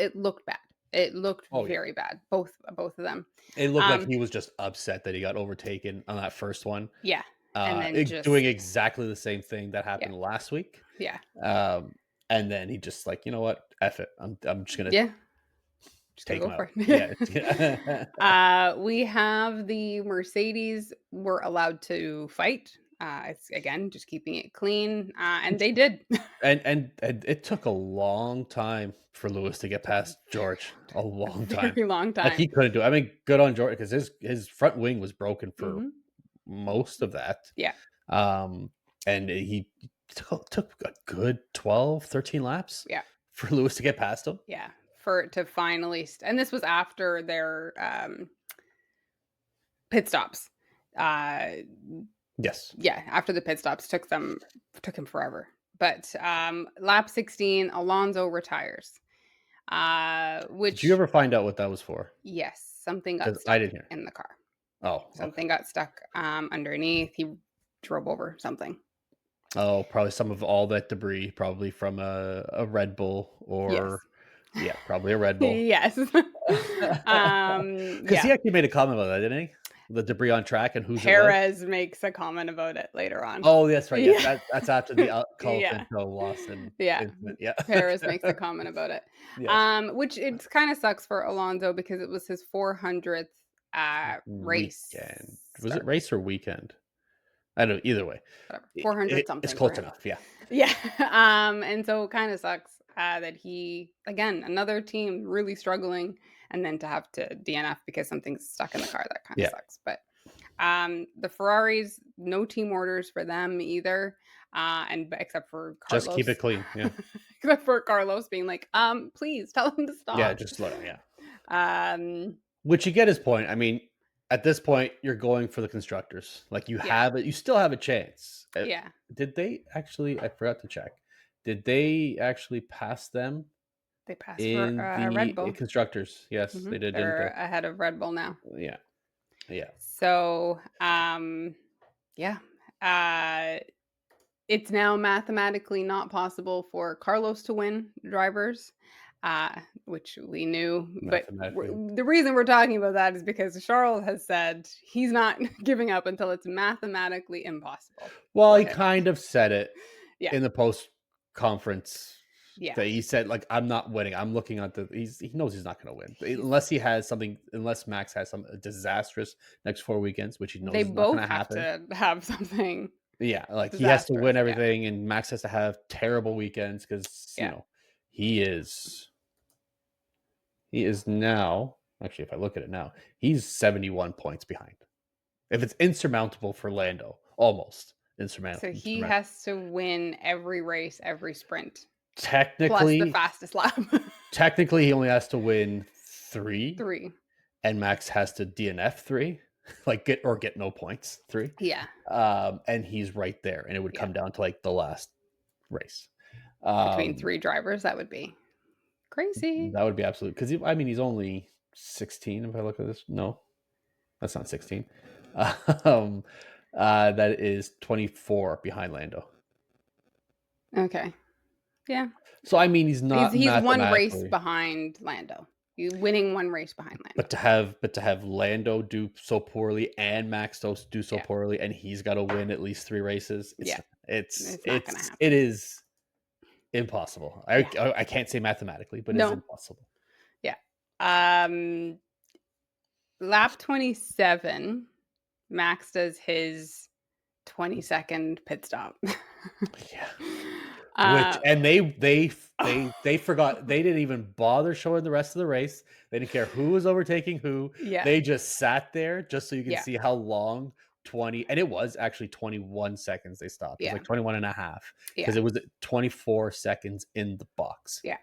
bad. It looked Oh yeah. very bad. Both of them. It looked like Um he was just upset that he got overtaken on that first one, yeah. And then doing just exactly the same thing that yeah. happened last week. Yeah. Um, and then he just like, you know what? F it. I'm just gonna Yeah. Just gonna take him go out. for Yeah. it. Yeah. We have the Mercedes were allowed to fight. It's again just keeping it clean, and they did. And it took a long time for Lewis to get past George. A A long time. very long Like time. he couldn't do it. I mean, good on George because his front wing was broken for Hmm. most of that. Yeah, Um, and he took a good 12, 13 laps yeah, for Lewis to get past him. yeah. For it to finally, and this was after their pit stops. Uh, Yes. yeah, after the pit stops took him forever. But lap 16, Alonso retires. Did you Which ever find out what that was for? yes, something got Because I stuck didn't hear. in the car. Oh, okay. Something got stuck, underneath. He drove over something. Oh, probably some of all that debris, probably from a Red Bull or Yes. yeah, probably a Red Bull. Yes. Because he Yeah. actually made a comment about that, didn't he? The debris on track and whose it was? Perez makes a comment about it later on. Oh, that's right, yes, Yeah. that's after the Yeah. Colapinto loss and Yeah. incident, yeah. Perez makes a comment about it. Yes. Which it kinda sucks for Alonso because it was his 400th, race Weekend. Was it start, race or weekend? I don't either way. whatever, I 400 it's something for close him. enough, yeah. Yeah, and so it kinda sucks, that he again, another team really struggling, and then to have to DNF because something's stuck in the car, that kinda Yeah, sucks, but, the Ferraris, no team orders for them either, except for just keep it Carlos. clean, yeah. Except for Carlos being like, please tell him to Yeah, stop." just let yeah. Um, Which you get his point. I mean, at this point, you're going for the constructors. Like you yeah, have it, you still have a chance. yeah, Did they actually? I forgot to check. Did they actually pass them they passed for, in Red the Bull. constructors? Yes, they did, didn't They're they? ahead of Red Bull now. Yeah, yeah. So, yeah, uh, it's now mathematically not possible for Carlos to win drivers, which we knew. But Mathematically. the reason we're talking about that is because Charles has said he's not giving up until it's mathematically impossible Well, for he him. kind of said it Yeah, in the post conference yeah. that he said, like, I'm not winning. I'm looking at the he knows he's not gonna win. He's Unless he has something unless Max has some disastrous next 4 weekends, which he They knows is not both gonna have happen. to have something Yeah, like he has to disastrous. win Yeah, everything and Max has to have terrible weekends because yeah. he is he is now actually if I look at it now, he's 71 points behind. If it's insurmountable for Lando, almost So he insurmountable. has to win every race, every sprint, plus the Technically, fastest lap. technically he only has to win 3 3. and Max has to DNF 3, like get no points 3. Yeah, And he's right there and it would yeah. come down to like the last race. Between Um 3 drivers, that would be crazy. that would be absolute because I mean he's only 16 if I look at this. No, that's not 16. Um that is 24 behind Lando. Okay. Yeah. So I mean he's He's not he's 1 race mathematically. behind Lando. You winning 1 race behind Lando. But to have Lando do so poorly and Max do so Yeah, poorly, and he's got to win at least 3 races, yeah. It's not gonna it happen. is impossible. Yeah. I can't say mathematically, but it's No. impossible. Yeah. Um, lap 27, Max does his 20-second pit stop. Yeah. Which Uh, and they forgot they didn't even bother showing the rest of the race. They didn't care who was overtaking who. yeah, They just sat there just so you can yeah, see how long 20 and it was actually 21 seconds they stopped. It was yeah, like 21 and a half because yeah, it was 24 seconds in the box. yeah,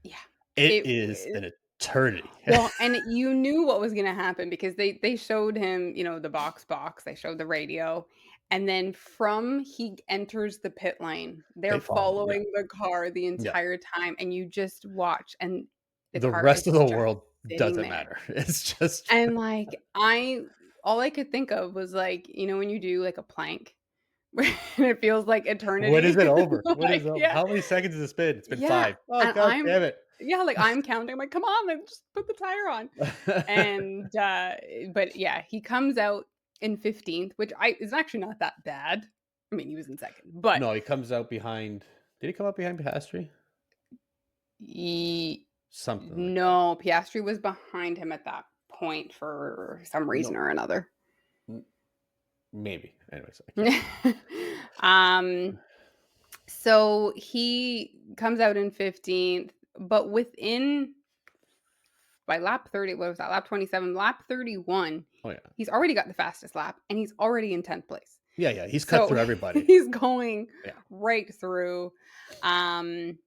yeah. It It is w an eternity. Well, and you knew what was gonna happen because they showed him, the box, they showed the radio, and then from he enters the pit lane, They they're follow, yeah, following the car the yeah. entire time, and you just watch, and the The car rest is of the just world sitting doesn't there. matter. It's just And, like, I all I could think of was, like, when you do, like, a plank, and it feels like when is eternity? it over? When is Like, it over? yeah. How many seconds has it been? It's been Yeah, 5. Oh, and god damn it. I'm counting, I'm like, "Come on, like, just put the tire on." And, but yeah, he comes out in 15th, which I is actually not that bad. I mean, he was in 2nd, but No, he comes out behind did he come out behind Piastri? he Something like that. no, Piastri was behind him at that point for some reason No, or another. m maybe. Anyways, I can't Um, so he comes out in 15th, but by lap 30, what was that? Lap 27, lap 31, oh, yeah. he's already got the fastest lap and he's already in 10th place. Yeah, yeah, he's cut So through everybody. he's going Yeah. right through. Um,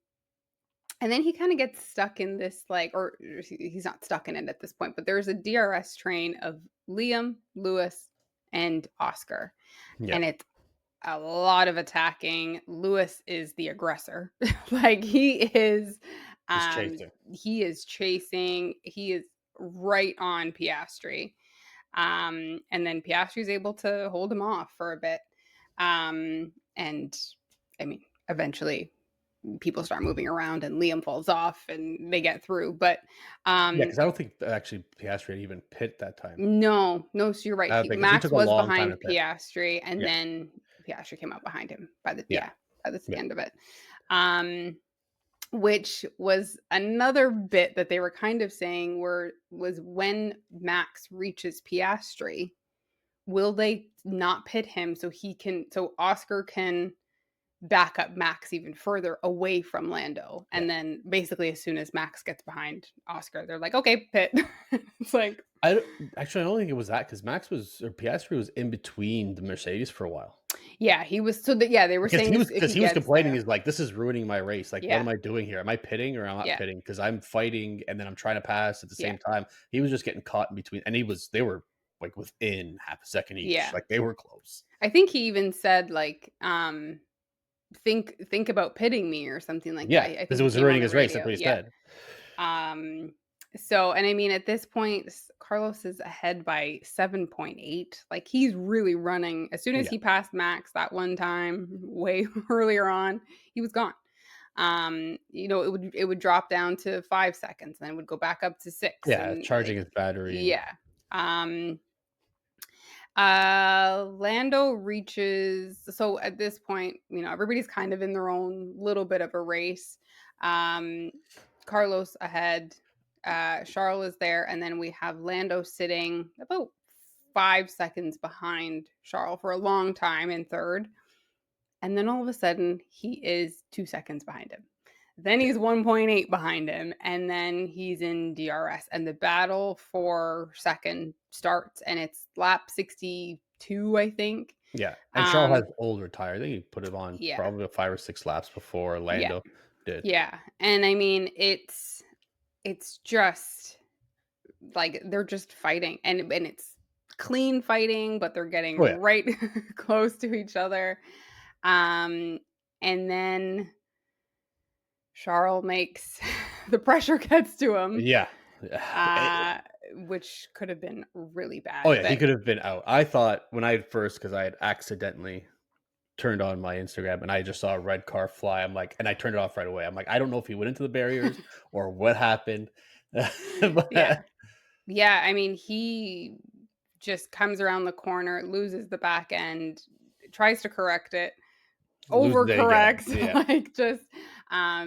and then he kind of gets stuck in this, like, or he's not stuck in it at this point, but there's a DRS train of Liam, Lewis, and Oscar. Yeah, And it's a lot of attacking. Lewis is the aggressor. Like he's um chasing. he is chasing. He is right on Piastri. And then Piastri's able to hold him off for a bit. And I mean, eventually people start moving around and Liam falls off and they get through. But Yeah, um because I don't think actually Piastri had even pit that time. no, no, so you're right. I don't He think 'cause he Max took a was long time to behind pit. Piastri and Yeah, then Piastri came out behind him yeah, by the yeah, end of it. Um which was another bit that they were kind of saying was when Max reaches Piastri, will they not pit him so Oscar can back up Max even further away from Lando? yeah. And then basically as soon as Max gets behind Oscar, they're like, "Okay, pit." It's like, I don't actually, I don't think it was that because Max was or Piastri was in between the Mercedes for a while. yeah, he was so that yeah, they were Because saying if he he was gets complaining, there. he's like, "This is ruining my race, like, what Yeah, am I doing here? Am I pitting or am I not yeah, pitting? Because 'Cause I'm fighting and then I'm trying to pass at the yeah, same time." He was just getting caught in between and they were, like, within half a second each, yeah. like, they were close. I think he even said like, think about pitting me or something like that. Yeah, I because think it he was came on ruining the his race, that's radio. what he Yeah. said. Um, so and I mean at this point, Carlos is ahead by 7.8. Like he's really running. As soon as Yeah. he passed Max that one time way earlier on, he was gone. It would drop down to 5 seconds, then it would go back up to six, Yeah, and charging his battery and yeah. Um, Lando reaches so at this point, everybody's kind of in their own little bit of a race. Um, Carlos ahead, Charles is there, and then we have Lando sitting about 5 seconds behind Charles for a long time in third. And then all of a sudden, he is 2 seconds behind him. Then yeah, he's 1.8 behind him, and then he's in DRS. And the battle for second starts, and it's lap 62, I think. yeah, and Charles has Um, older tire, I think he put it on yeah, probably 5 or 6 laps before yeah, Lando did. yeah. And I mean, it's just like they're just fighting, and it's clean fighting, but they're getting Oh, yeah. right close to each other. Um, and then Charles makes the pressure gets to him, Yeah. uh, which could have been really Oh, bad, yeah, he but could have been out. I thought when I had first because I had accidentally turned on my Instagram and I just saw a red car fly, I'm like and I turned it off right away. I'm like, "I don't know if he went into the barriers or what happened." yeah. But Yeah, I mean, he just comes around the corner, loses the back end, tries to correct it, loses it again. overcorrects, Yeah. like, just,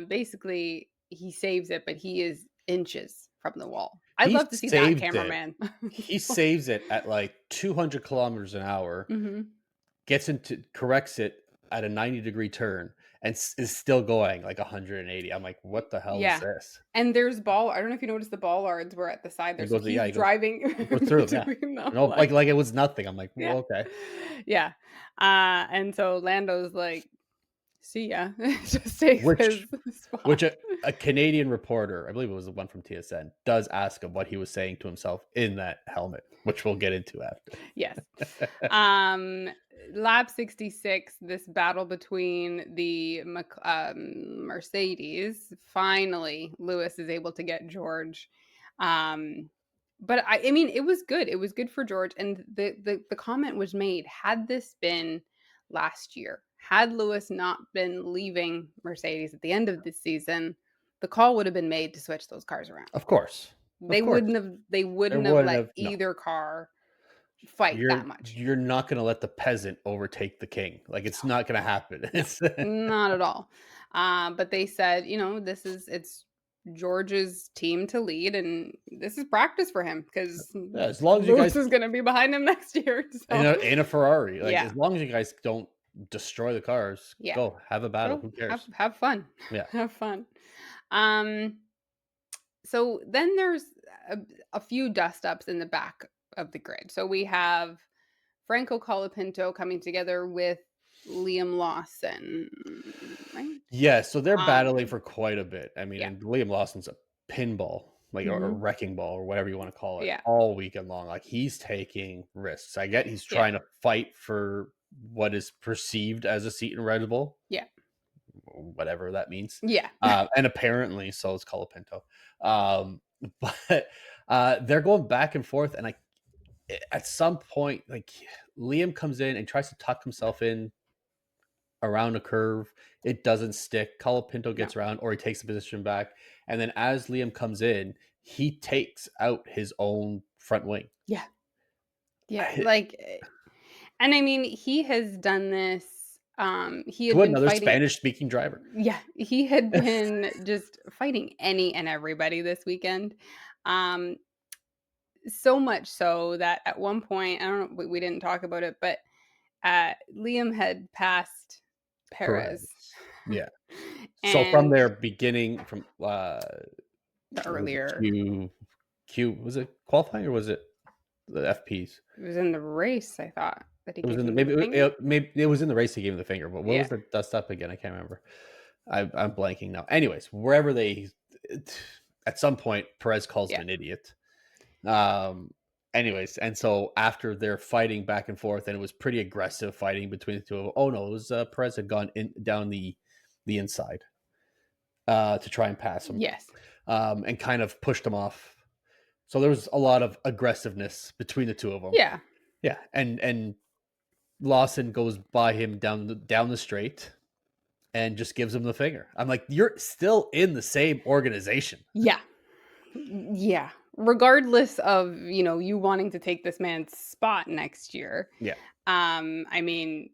basically, he saves it, but he is inches from the wall. I'd He love to see that saved it. cameraman. He saves it at, like, 200 kilometers an hour, Mhm. gets into corrects it at a 90-degree turn, and is still going like 180. I'm like, "What the hell is Yeah. this?" And there's ball I don't know if you noticed the bollards were at the side there, He so goes yeah, he's driving he goes through 'em, yeah. between them, No, like it was nothing. I'm like, yeah. "Well, okay." Yeah. And so Lando's like, "See ya." Just takes his Which spot. a Canadian reporter, I believe it was the one from TSN, does ask him what he was saying to himself in that helmet, which we'll get into after. Yes. Um, Lap 66, this battle between the Mercedes. Finally, Lewis is able to get George. Um, but I mean, it was good. It was good for George. And the comment was made: had this been last year, had Lewis not been leaving Mercedes at the end of this season, the call would have been made to switch those cars around. Of course. Of They course. wouldn't have. They There wouldn't have wouldn't let have no. either car fight that much. You're not gonna let the peasant overtake the king. Like, it's not gonna happen. No, It's not at all. But they said, it's George's team to lead, and this is practice for him because yeah, as long as you Lewis guys is going to be behind him next year. So, in a Ferrari, like, yeah, as long as you guys don't destroy the cars, yeah, go, have a battle, go who have cares? have fun, Yeah. have fun. Um, so then there's a, a few dust ups in the back of the grid. So we have Franco Colapinto coming together with Liam Lawson, right? Yeah, so they're battling Um, for quite a bit. I mean, yeah. and Liam Lawson's a pinball, like, or a Mhm. wrecking ball, or whatever you wanna call it, Yeah. all weekend long. Like, he's taking risks. I get he's Yeah. trying to fight for what is perceived as a seat in Red Bull, Yeah. whatever that means. Yeah. And apparently so is Colapinto. But, they're going back and forth, and at some point, like, Liam comes in and tries to tuck himself in around a curve. It doesn't stick. Colapinto No. gets around, or he takes the position back. And then as Liam comes in, he takes out his own front wing. Yeah. Yeah, I- like, and I mean, he has done this, he had To been another fighting. Spanish speaking driver. Yeah, he had been just fighting any and everybody this weekend. Um, so much so that at one point, I don't know, we didn't talk about it, but, Liam had passed Perez. Perez. Yeah. So from And their beginning, from the what was it, earlier Q was it qualifying, or was it the FPs? it was in the race, I thought, that he It was gave in the him the maybe finger? maybe it was in the race he gave him the finger, but what Yeah. was the dust up again? I can't remember. I'm blanking now. Anyways, wherever they at some point Perez calls him Yeah. an idiot. Um anyways, and so after they're fighting back and forth, and it was pretty aggressive fighting between the two of them. Oh no, it was Perez had gone in down the inside to try and pass him, Yes. and kind of pushed him off. So there was a lot of aggressiveness between the two of them. Yeah. Yeah, and Lawson goes by him down the straight and just gives him the finger. I'm like, you're still in the same organization. Yeah. Yeah. Regardless of, you wanting to take this man's spot next year. Yeah. I mean,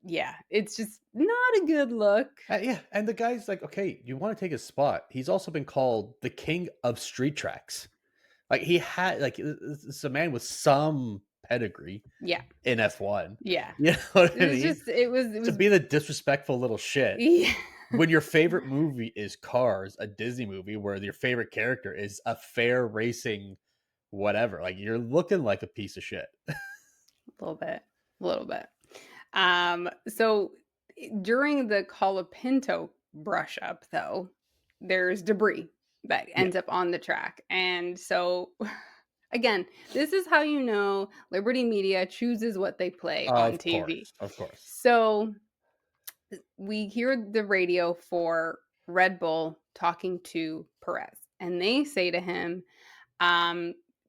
yeah, it's just not a good look. Yeah, and the guy's like, okay, you want to take his spot. He's also been called the king of street tracks. Like, he had, like, this is a man with some pedigree Yeah. in F1. Yeah. You know what I It was mean? just it To was be the disrespectful little shit yeah. when your favorite movie is Cars, a Disney movie where your favorite character is a fair racing whatever. Like, you're looking like a piece of shit. A little bit. A little bit. So during the Colapinto brush up though, there's debris that Yeah, ends up on the track. And so again, this is how you know Liberty Media chooses what they play on of TV. course, of course. So we hear the radio for Red Bull talking to Perez, and they say to him,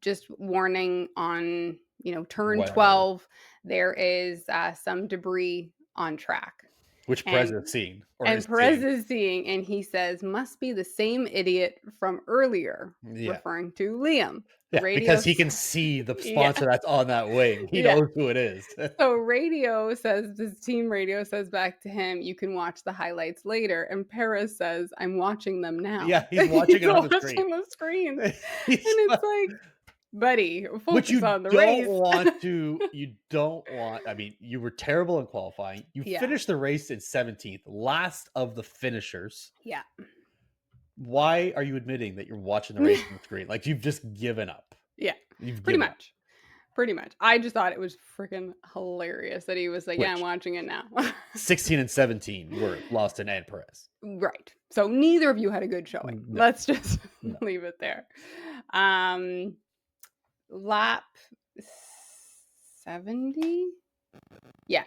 just warning on, turn Whatever. 12, there is some debris on track. Which Perez And has seen or and is Perez seeing. is seeing, and he says, must be the same idiot from earlier, Yeah. referring to Liam. Yeah, Radio, because he can see the yeah, sponsor that's on that wing. He yeah. knows who it is. So this team radio says back to him, "You can watch the highlights later." And Perez says, "I'm watching them now." Yeah, he's watching He's it on the screen. watching the screens. And He's it's like, buddy, Which focus on the race. you don't want. I mean, you were terrible in qualifying. You Yeah. finished the race in 17th, last of the finishers. Yeah. Why are you admitting that you're watching the race on the screen? Like, you've just given up. Yeah. You've Pretty given up. much. Pretty much. I just thought it was freaking hilarious that he was like, "Yeah, I'm Which watching it now." 16 and 17 were Lawson and Perez. Right. So neither of you had a good showing. No, Let's just no. leave it there. Um Lap 70? Yeah.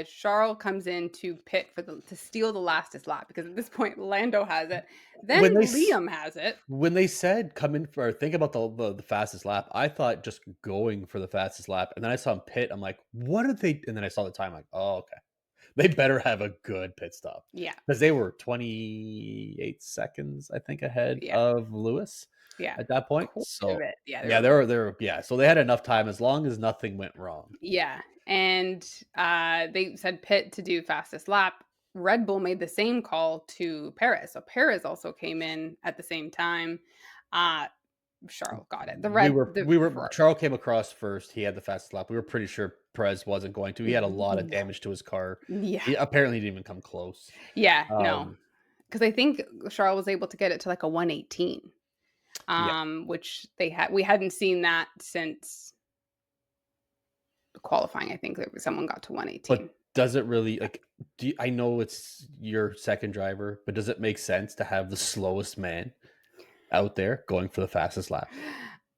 Charles comes in to pit to steal the lastest lap because at this point Lando has it. When Then they Liam has it. When they said come in for, or think about the fastest lap, I thought just going for the fastest lap, and then I saw him pit. I'm like, what did they? And then I saw the time. Like, oh, okay, they better have a good pit stop Yeah. because they were 28 seconds, I think, ahead Yeah. of Lewis Yeah. at that point. Quite a So bit. Yeah. yeah, they're yeah. So they had enough time as long as nothing went wrong. Yeah. And they said pit to do fastest lap. Red Bull made the same call to Perez. So Perez also came in at the same time. Charles got it. We were Ferrari. Charles came across first. He had the fastest lap. We were pretty sure Perez wasn't going to. He had a lot of No. damage to his car. Yeah. He apparently didn't even come close. Yeah. No. Um, Because I think Charles was able to get it to like a 118. yeah. Which we hadn't seen that since qualifying. I think someone got to 118. But does it really, like, I know it's your second driver, but does it make sense to have the slowest man out there going for the fastest lap?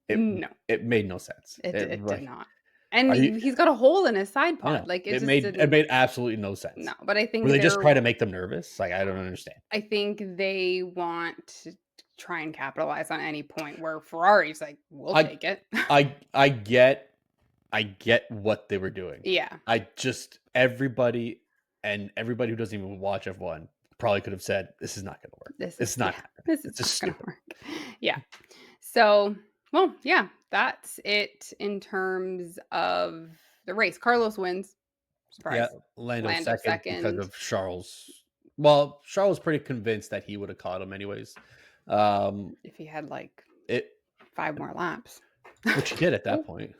No, It made no sense. it did Like, not. And are you, he's got a hole in his side I pod. know Like it it just made didn't. absolutely no No, sense. but I Were think they just trying to make them nervous? Like, I don't understand. I think they want try and capitalize on any point where Ferrari's like, "We'll I take it." I get what they were doing. Yeah. I just everybody who doesn't even watch F1 probably could have said, "This is not gonna work. This is It's not yeah, happening. this is It's just not gonna stupid." work. Yeah. So, well, yeah, that's it in terms of the race. Carlos wins. Yeah, Surprise. Lando Lando second because second. of Charles. Well, Charles was pretty convinced that he would have caught him anyways. Um, If he had like it 5 more laps. which he did at that Oh, point.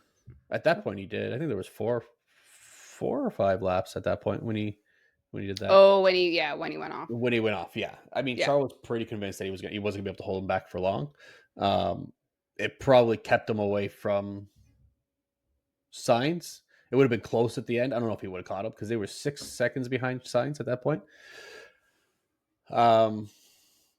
At that point, he did. I think there was 4 or 5 laps at that point when he did that. oh, when he went off. When he went off, yeah. I mean, Yeah. Charles was pretty convinced that he wasn't gonna be able to hold him back for long. Um, it probably kept him away from Sainz. It would have been close at the end. I don't know if he would have caught up because they were 6 seconds behind Sainz at that point. Um,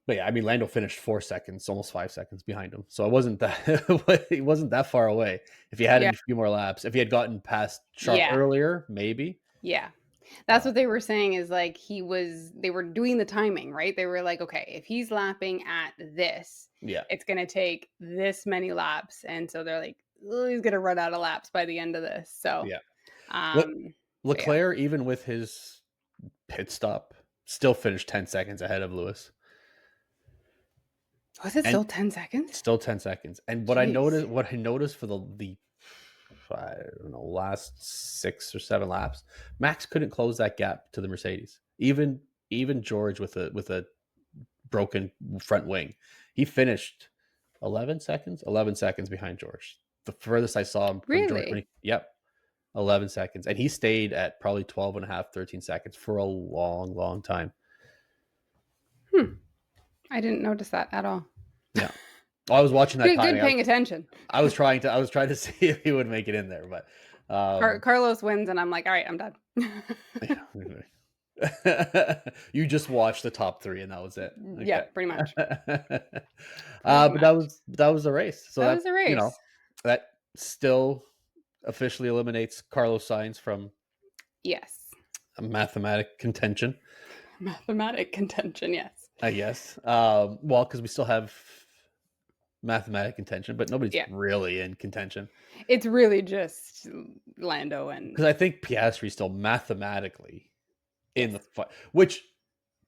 but yeah, I mean, Lando finished 4 seconds, almost 5 seconds behind him. So it wasn't that he wasn't that far away. If he had Yeah. a few more laps, if he had gotten past Charles Yeah. earlier, maybe. Yeah. That's Uh, what they were saying is like they were doing the timing, right? They were like, okay, if he's lapping at this, yeah, it's going to take this many laps. And so they're like, "Oh, he's going to run out of laps by the end of this." So, yeah. Le- um, so yeah. Leclerc, even with his pit stop, still finished 10 seconds ahead of Lewis, Was it and still 10 seconds? still 10 seconds. And Jeez. what I noticed for the I don't know last 6 or 7 laps, Max couldn't close that gap to the Mercedes. Even George with a broken front wing, he finished 11 seconds behind George. The furthest I saw him from George Really? yep, 11 seconds. And he stayed at probably 12 and a half, 13 seconds for a long, long time. Hmm. I didn't notice that at all. Yeah. I was watching that Good timing. paying attention. I was trying to see if he would make it in there, but Carlos wins, and I'm like, all right, I'm done. yeah. You just watched the top three and that was it. Yeah, Okay. pretty much. Pretty But much. that was the race. So That that was a race. that still officially eliminates Carlos Sainz from Yes. a mathematic contention, Mathematic contention, yes. I guess. Well, because we still have mathematic contention, but nobody's Yeah. really in contention. It's really just Lando and Because I think Piastri still mathematically in the yes. fight, which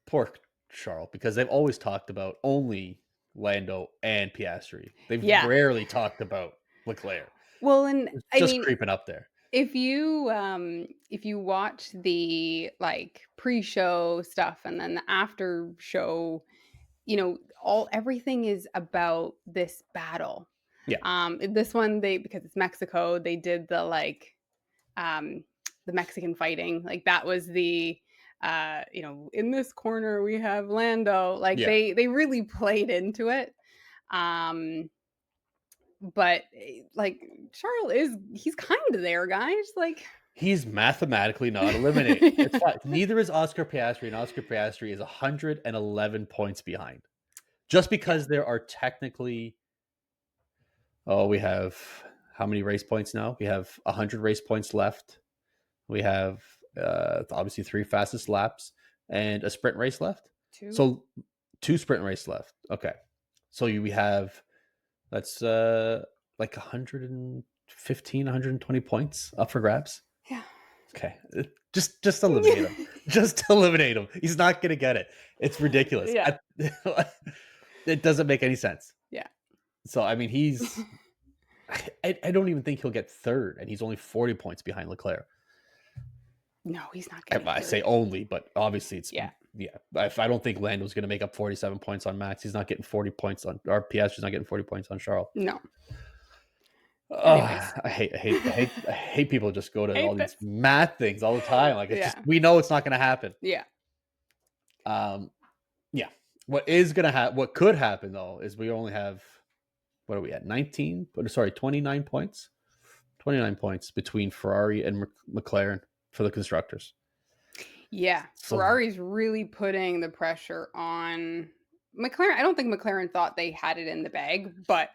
poor Charles, because they've always talked about only Lando and Piastri. They've Yeah. rarely talked about Leclerc. Well, and It's I just mean, creeping up there. if you watch the, like, pre-show stuff and then the after show, everything is about this battle. Yeah, This one, because it's Mexico, they did um, the Mexican fighting. Like, that was in this corner we have Lando. Like, yeah. they really played into it. Um, but like Charles he's kind of there, guys. Like, He's mathematically not eliminated. It's fine. Neither is Oscar Piastri, and Oscar Piastri is 111 points behind. Just yeah, because there are technically, we have how many race points now? We have 100 race points left. We have obviously 3 fastest laps and a sprint race left. two. So 2 sprint race left. Okay. So we have that's like 115, 120 points up for grabs. Yeah. Okay. Just eliminate him. Just eliminate him. He's not gonna get it. It's ridiculous. Yeah. It doesn't make any sense. Yeah. So I mean, I don't even think he'll get third, and he's only 40 points behind Leclerc. No, he's not getting I say third. only, but obviously it's Yeah. yeah. If I don't think Lando's going to make up 47 points on Max, he's not getting 40 points on or Piastri's not getting 40 points on Charles. No. Oh, Anyways. I hate people just go to all Hate these this. math things all the time. Like it's just Yeah. we know it's not going to happen. Yeah. Um, yeah. What could happen though is we only have what are we at 19? Sorry, 29 points. 29 points between Ferrari and McLaren for the constructors. Yeah. So Ferrari's really putting the pressure on McLaren. I don't think McLaren thought they had it in the bag, but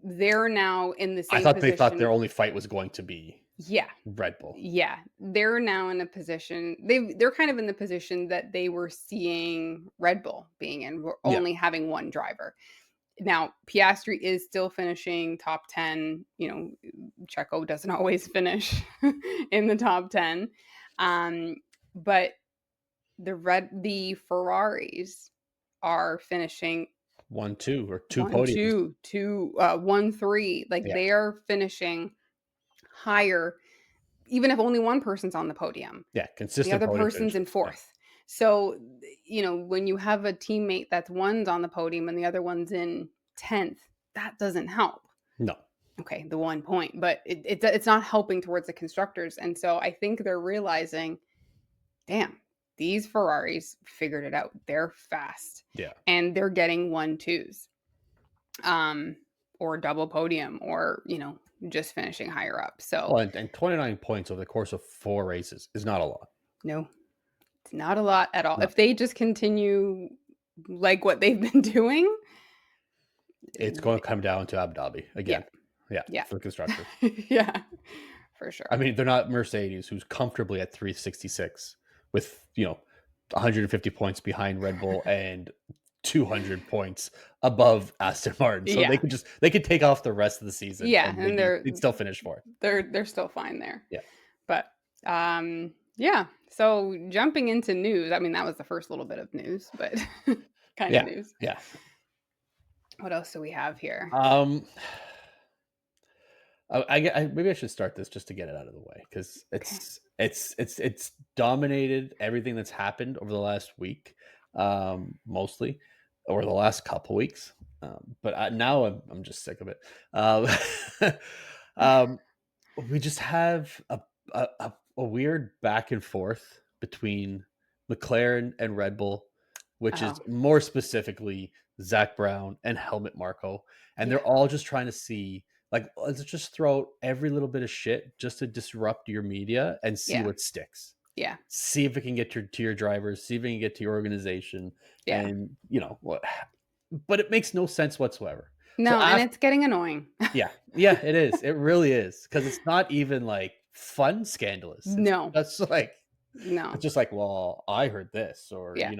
they're now in the I same thought they thought their position. only fight was going to be Yeah. Red Bull. Yeah, they're now in a position they're kind of in the position that they were seeing Red Bull being in, we're Yeah. only having 1 driver. Now, Piastri is still finishing top 10, Checo doesn't always finish in the top 10, um, but the Ferraris are finishing 1, 2, or 2 1, podiums. 2, 2, 1, 3, like, Yeah. they are finishing higher even if only one person's on the podium. Yeah, The consistent other podium person's finishes. in Yeah. 4th. So, when you have a teammate that's one's on the podium and the other one's in 10th, that doesn't help. No. Okay, the 1 point, but it's not helping towards the constructors, and so I think they're realizing, "Damn, these Ferraris figured it out. They're fast, Yeah. and they're getting 1-2s, um, or double podium or, just finishing higher up." So, Well, and 29 points over the course of 4 races is not a lot. no, it's not a lot at all. No. If they just continue like what they've been doing, It's gonna come down to Abu Dhabi yeah, again. Yeah, yeah. for the constructors. Yeah, for I sure. mean, they're not Mercedes, who's comfortably at 366 with, 150 points behind Red Bull and 200 points above Aston Martin. So Yeah, they could take off the rest of the season yeah, and and they'd still finish 4th. they're still fine there. Yeah. But, yeah, so jumping into news, I mean, that was the first little bit of news, but kinda Yeah. news. Yeah. What else do we have here? Um maybe I should start this just to get it out of the way because Okay. it's dominated everything that's happened over the last week, mostly, or the last couple weeks. But now I'm just sick of it. Um, um, we just have a weird back and forth between McLaren and Red Bull, which is Oh, more specifically Zach Brown and Helmut Marko, and they're yeah, all just trying to see, like, let's just throw every little bit of shit just to disrupt your media and see yeah, what sticks. yeah, See if it can get to your drivers, see if it can get to your organization, yeah. and what. But it makes no sense whatsoever. So No, and after, it's getting annoying. yeah, yeah, it is. It really is because it's not even like fun scandalous. It's No, just like no. well, I heard this, or Yeah.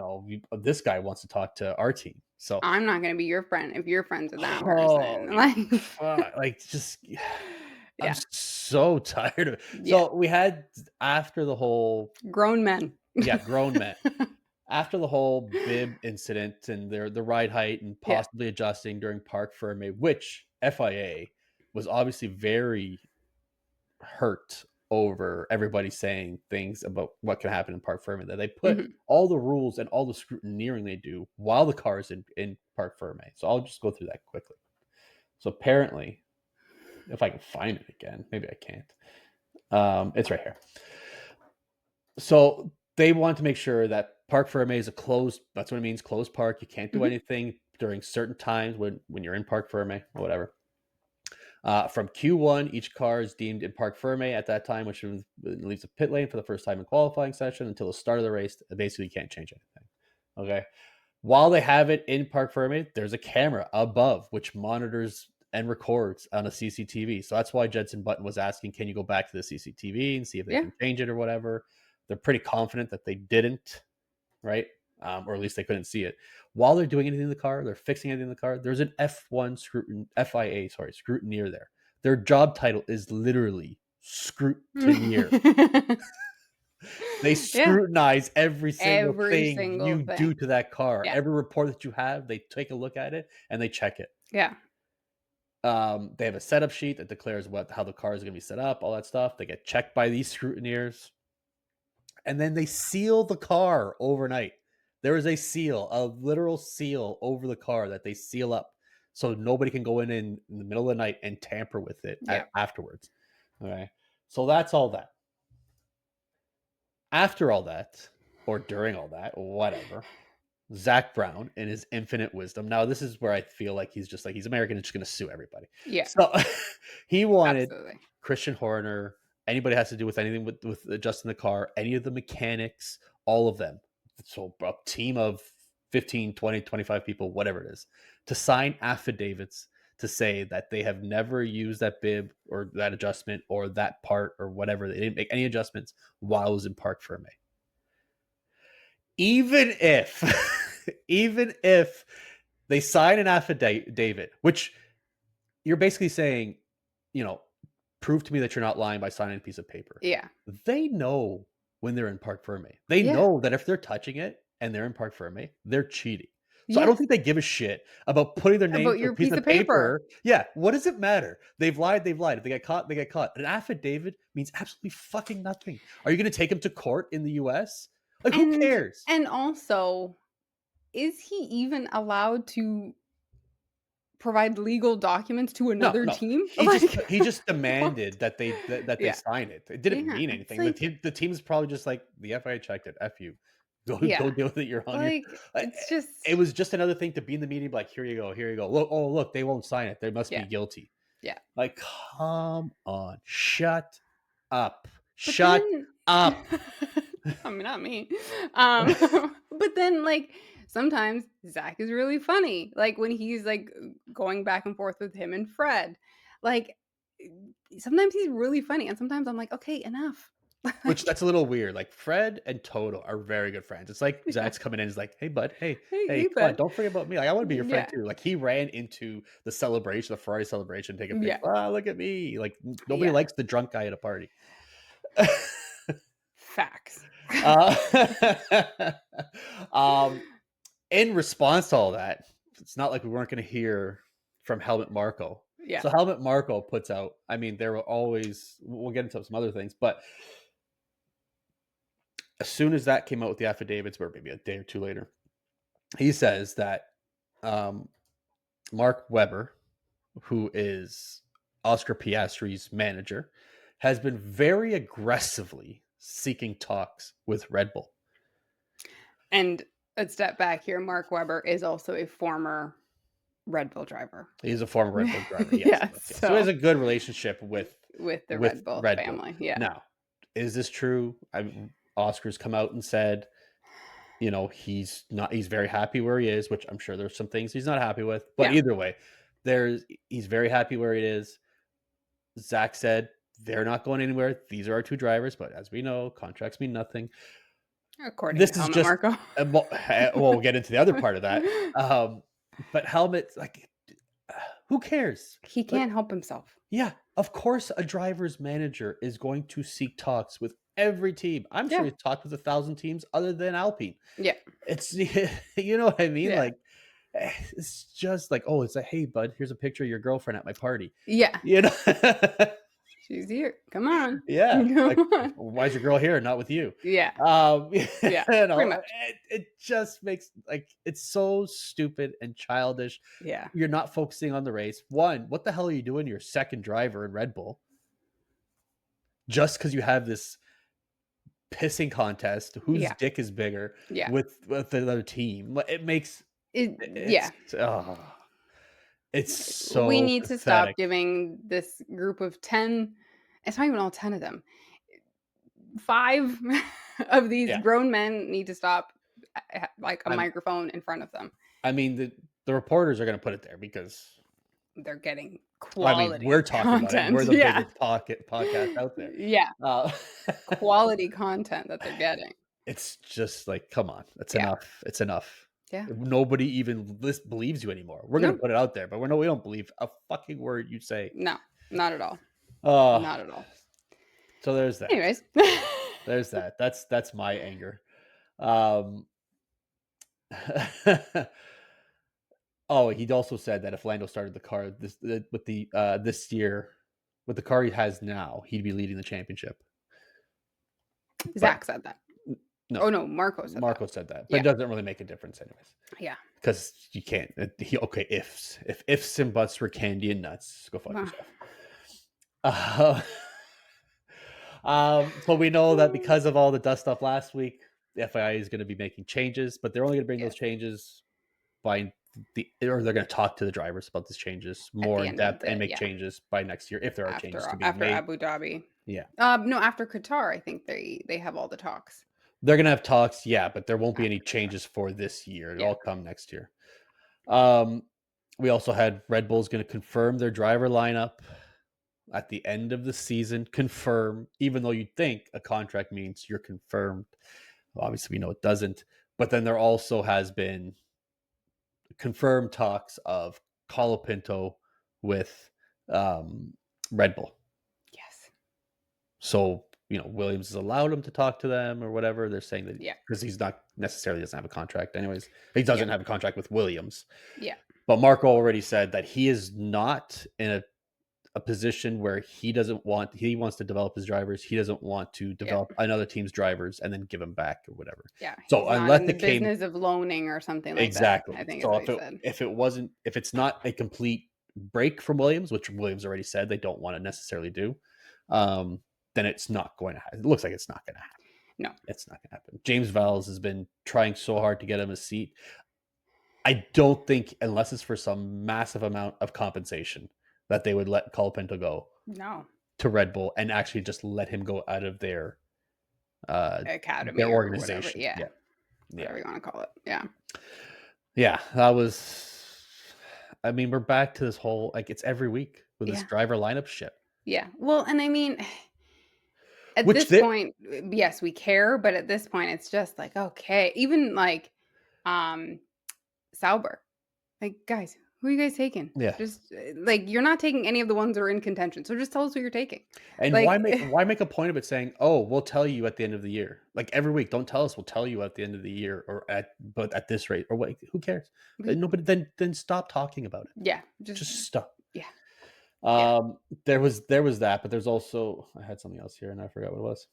this guy wants to talk to our team. So, I'm not gonna be your friend if you're friends with that person. holy Like fuck, like just I'm yeah, so tired of it. yeah. So we had after the whole Grown men. yeah, grown men. After the whole bib incident and the ride height and Yeah. possibly adjusting during Parc Ferme, which FIA was obviously very hurt over everybody saying things about what can happen in Parc Ferme, that they put Mhm. all the rules and all the scrutineering they do while the car is in Parc Ferme. So I'll just go through that quickly. So apparently, if I can find it again, maybe I can't. It's right here. So they want to make sure that Parc Ferme is a closed. That's what it means, closed park. You can't do Mhm. anything during certain times when you're in Parc Ferme or whatever. From Q1, each car is deemed in Parc Ferme at that time, which leaves a pit lane for the first time in qualifying session until the start of the race. Basically, you can't change anything. Okay. While they have it in Parc Ferme, there's a camera above which monitors and records on a CCTV. So that's why Jenson Button was asking, can you go back to the CCTV and see if they Yeah. can change it or whatever? They're pretty confident that they didn't, right? Or at least they couldn't see it. While they're doing anything in the car, they're fixing anything in the car. There's an FIA, sorry, scrutineer there. Their job title is literally scrutineer. They Yeah. scrutinize every single Every thing single you do thing. to that car. Yeah. Every report that you have, they take a look at it and they check it. Yeah. They have a setup sheet that declares how the car is going to be set up, all that stuff. They get checked by these scrutineers, and then they seal the car overnight. There is a seal, a literal seal over the car that they seal up, so nobody can go in the middle of the night and tamper with it Yeah. afterwards. Okay, so that's all that. After all that, or during all that, whatever, Zach Brown in his infinite wisdom. Now, this is where I feel like he's just like he's American and just going to sue everybody. Yeah. So he wanted Absolutely. Christian Horner, anybody has to do with anything with adjusting the car, any of the mechanics, all of them. So a team of 15, 20, 25 people, whatever it is, to sign affidavits to say that they have never used that bib or that adjustment or that part or whatever. They didn't make any adjustments while I was in Park Ferme. Even if, even if they sign an affidavit, which you're basically saying, you know, prove to me that you're not lying by signing a piece of paper. Yeah. They know when they're in Park Ferme. They Yeah. know that if they're touching it and they're in Park Ferme, they're cheating. So I don't Yes. think they give a shit about putting their name About to a your piece piece of of paper. paper. Yeah, what does it matter? They've lied, they've lied. If they get caught, they get caught. An affidavit means absolutely fucking nothing. Are you going to take them to court in the US? Like, who And cares? and also, is he even allowed to provide legal documents to No, another no. team? He Like, just what? demanded that they Yeah. sign it. It didn't Yeah. mean It's anything. like, The team's probably just like, "The FIA checked it. F you. Go yeah. deal with it. You're on your." Like, Uh, it's just it was just another thing to be in the meeting, like, "Here you go. Here you go. Look, oh, look, they won't sign it. They must be yeah. guilty." Yeah. Like, come on. Shut up. But Shut then up. I mean, not me. Um, but then, like, sometimes Zach is really funny. Like, when he's, like, going back and forth with him and Fred. Like, sometimes he's really funny, and sometimes I'm like, "Okay, enough." Which Like, that's a little weird. Like Fred and Toto are very good friends. It's like yeah. Zach's coming in, is like, "Hey, bud, hey, "Hey, hey, hey, come on, bud." don't forget about me. Like, I want to be your friend Yeah. too." Like he ran into the celebration, the Ferrari celebration, take a Yeah. picture. Ah, look at me. Like nobody Yeah. likes the drunk guy at a party. Facts. uh, um, in response to all that, it's not like we weren't going to hear from Helmut Marko. Yeah. So Helmut Marko puts out. I mean, there will always. We'll get into some other things, but as soon as that came out with the affidavits, or maybe a day or two later, he says that um, Mark Webber, who is Oscar Piastri's manager, has been very aggressively seeking talks with Red Bull. And a step back here, Mark Webber is also a former Red Bull driver. He's a former Red Bull driver. Yes, Yeah, yes, yes. So he has so a good relationship with the with Red Bull Red Bull. family, yeah. Now, is this true? Oscar's come out and said, you know, he's very happy where he is, which I'm sure there's some things he's not happy with. But Yeah, either way, he's very happy where he is. Zach said they're not going anywhere. These are our two drivers, but as we know, contracts mean nothing. according This to is Helmut just Marko. we'll get into the other part of that. But Helmet, like, who cares? He Like, can't help himself. yeah, of course, a driver's manager is going to seek talks with every team. I'm sure Yeah, he's talked with 1,000 teams other than Alpine. yeah, It's you know what I mean? yeah, Like, it's just like, oh, it's like, hey, bud, here's a picture of your girlfriend at my party. yeah. You know? She's here. Come on. Yeah, Come like, on. why is your girl here, not with you? Yeah, You yeah, pretty know, much. it just makes like it's so stupid and childish. Yeah, You're not focusing on the race. One, what the hell are you doing? Your second driver in Red Bull, just because you have this pissing contest, whose yeah, dick is bigger yeah. with another team. It makes Yeah. it's it's We so need to stop pathetic. giving this group of 10, it's not even all 10 of them. 5 of these Yeah, grown men need to stop, like, a I'm. microphone in front of them. I mean, the reporters are going to put it there because They're getting I mean, we're quality talking about it. content. We're the Yeah. biggest podcast out there. Yeah, Uh, quality content that they're getting. it's just like, come on, it's Yeah, enough. It's enough. yeah. Nobody even believes you anymore. We're gonna No, put it out there, but we don't believe a fucking word you say. no, not at all. Uh, Not at all. so there's that. Anyways. There's that. That's my anger. Um, oh, he'd also said that if Lando started the car with the this year with the car he has now, he'd be leading the championship. But Zach said that. no, Oh, no, Marco said that. Marco said that, but Yeah, it doesn't really make a difference, anyways, yeah. because you can't. Okay, if ifs and buts were candy and nuts, go fuck Well, yourself. Uh, so we know that because of all the dust up last week, the FIA is going to be making changes, but they're only going to bring those yes, changes by or they're going to talk to the drivers about these changes at more the in end of depth and the make yeah, changes by next year if there are changes to be after made. Abu Dhabi. Yeah, No, after Qatar, I think they have all the talks they're going to have talks. Yeah, but there won't be any after Qatar. changes for this year. It'll Yeah. all come next year. Um, We also had Red Bull's gonna confirm their driver lineup at the end of the season, confirm, even though you'd think a contract means you're confirmed. Well, obviously, we know it doesn't. But then there also has been confirmed talks of Colapinto with um, Red Bull. Yes. So, Williams has allowed him to talk to them or whatever. They're saying that Yeah. because he's not necessarily doesn't have a contract, anyways. He doesn't Yeah. have a contract with Williams. Yeah. But Marco already said that he is not in a position where he wants to develop his drivers. He doesn't want to Yeah. develop another team's drivers and then give them back or whatever. Yeah. So He's not unless in the it came business of loaning or something like that, I exactly. think is So what he said. if it's not a complete break from Williams, which Williams already said they don't want to necessarily do, then it's not going to happen. It looks like it's not going to happen. No. It's not going to happen. James Vowles has been trying so hard to get him a seat. I don't think, unless it's for some massive amount of compensation, that they would let Colapinto go No. to Red Bull and actually just let him go out of uh Academy their or whatever. organization. Yeah. Yeah. Yeah. Whatever you want to call it. Yeah. Yeah. That was I mean, we're back to this whole like it's every week with this Yeah. driver lineup shit. Yeah. Well, and I mean, at Which this they point, yes, we care, but at this point, it's just like, okay, even like um Sauber. Like, guys, who are you guys taking? yeah. Just like you're not taking any of the ones that are in contention. So just tell us who you're taking. And Like, why make a point of it saying, "Oh, we'll tell you at the end of the year." Like every week, don't tell us, we'll tell you at the end of the year but at this rate or what who cares? Nobody then stop talking about it. yeah, Just stop. yeah, yeah. There was that, but there's also I had something else here and I forgot what it was.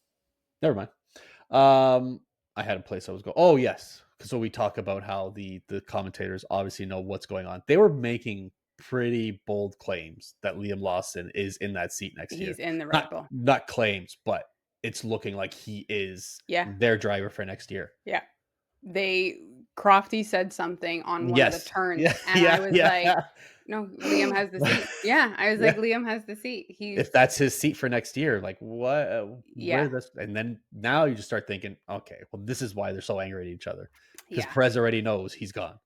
Never mind. I had a place I was going. Oh yes, so we talk about how the commentators obviously know what's going on. They were making pretty bold claims that Liam Lawson is in that seat next year. He's in the Red Not Bull. not claims, but it's looking like he is Yeah, their driver for next year. yeah. They Crofty said something on one of the Yes. turns, Yeah. and I Yeah. was like, Yeah. "No, Liam has the seat." Yeah, I was like, Yeah. "Liam has the seat." If He's that's his seat for next year, like what? Where yeah, this? And then now you just start thinking, okay, well, this is why they're so angry at each other because yeah, Perez already knows he's gone.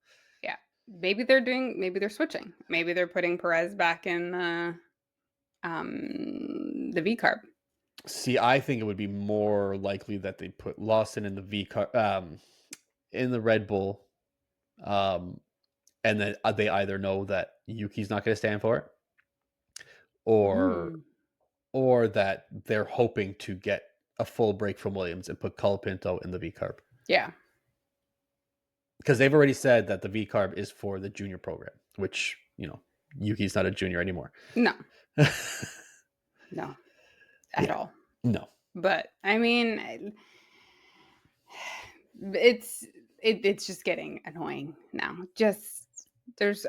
yeah. Maybe they're switching. Maybe they're putting Perez back in the V carb. See, I think it would be more likely that they put Lawson in the in the Red Bull, um, and then they either know that Yuki's not going to stand for it, or Mm, that they're hoping to get a full break from Williams and put Colapinto in the V carb yeah. because they've already said that the V carb is for the junior program, which Yuki's not a junior anymore. No, no, at Yeah, all. no, But I mean, it's it's just getting annoying now. Just there's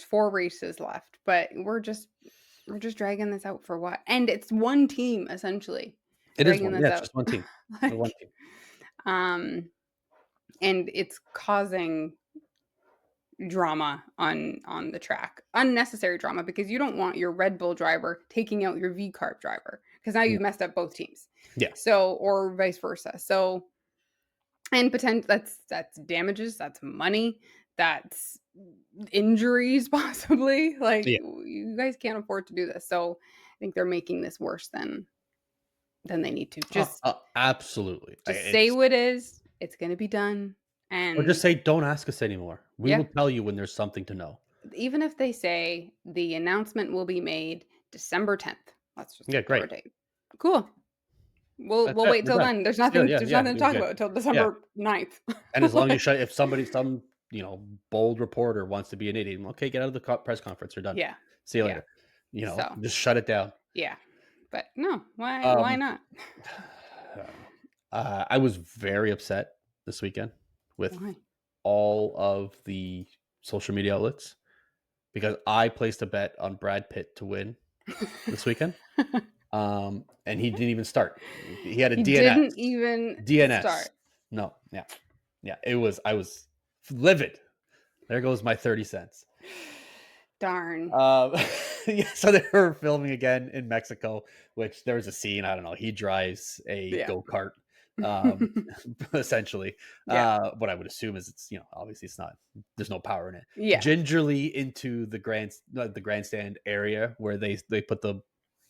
4 races left, but we're just dragging this out for what? And it's one team essentially it is dragging one. this Yeah, it's out. just one team. One Like team. um and it's causing drama on the track. Unnecessary drama because you don't want your Red Bull driver taking out your V carb driver because now No. you've messed up both teams. Yeah, So or vice versa. So and potential that's damages, that's money, that's injuries possibly. Like yeah. you guys can't afford to do this. So I think they're making this worse than they need to. Absolutely. Just say what is. It's going to be done. Or just And say, "Don't ask us anymore. We yeah, will tell you when there's something to know." even if they say the announcement will be made December 10th. Let's just Yeah, throw great. a date. Cool. That's We'll it. wait We're till done. then. Yeah, yeah, There's yeah. nothing to You're talk good. about till Yeah, December 9th. and as long as you Like, shut, if some bold reporter wants to be an idiot, okay, get out of the press conference. You're done. yeah. See you Yeah. later. So, Just shut it down. yeah. But no, why Um, not? I don't know. I was very upset this weekend with Why? all of the social media outlets because I placed a bet on Brad Pitt to win this weekend. And he didn't even start. He had a He DNS. didn't even DNS. start. No, yeah. Yeah, I was livid. There goes my 30 cents. Darn. Yeah, so they were filming again in Mexico, which there was a scene, I don't know, he drives a Yeah. go-kart essentially. Yeah. What I would assume is it's, obviously it's not, there's no power in it. Yeah. Gingerly into the grandstand area where they put the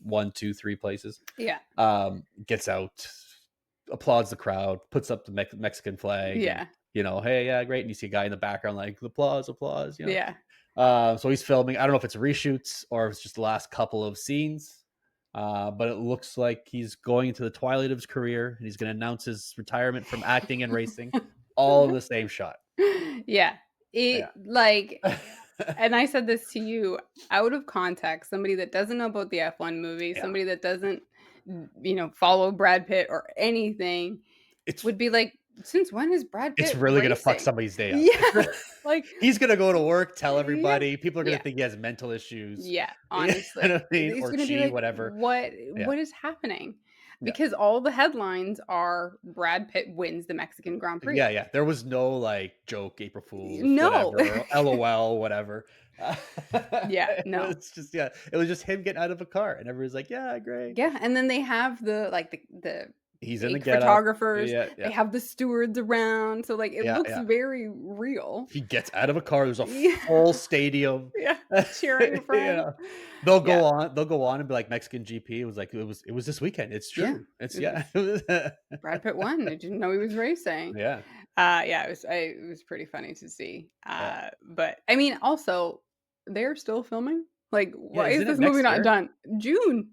1, 2, 3 places. Yeah. Gets out, applauds the crowd, puts up the Mexican flag, and Yeah. hey, yeah, great. And you see a guy in the background like applause, applause. Yeah. So he's filming. I don't know if it's reshoots or if it's just the last couple of scenes. But it looks like he's going into the twilight of his career, and he's going to announce his retirement from acting and racing, all in the same shot. Yeah. Yeah, And I said this to you out of context, somebody that doesn't know about the F1 movie, yeah. somebody that doesn't, follow Brad Pitt or anything, It's would be like, since when is Brad it's Pitt really gonna fuck racing? somebody's day up. Yeah. Like, He's gonna go to work, tell yeah. everybody. People are gonna Yeah. think he has mental issues. Yeah, You know honestly. what I mean? It's Or gonna be she, like, whatever. Yeah, what is happening? yeah. Because all the headlines are Brad Pitt wins the Mexican Grand Prix. Yeah, yeah. There was no, like, joke, April Fools, No. whatever, LOL, whatever. Yeah, It no. was just, yeah, it was just him getting out of a car, and everybody's like, "Yeah, great." Yeah, and then they have the He's in the fake getup. photographers, Yeah, yeah, they have the stewards around, so, like, it yeah, looks yeah. very real. He gets out of a car, there's a Yeah, full stadium. yeah, cheering for You him. know? Yeah, They'll go on and be like, "Mexican GP." It was like, "It was this weekend. It's yeah, true. It's it yeah." was Brad Pitt won, I didn't know he was racing. Yeah, Yeah, it was pretty funny to see, yeah. but, I mean, also, they're still filming? Like, Yeah, why is isn't it this movie next not year? done? June.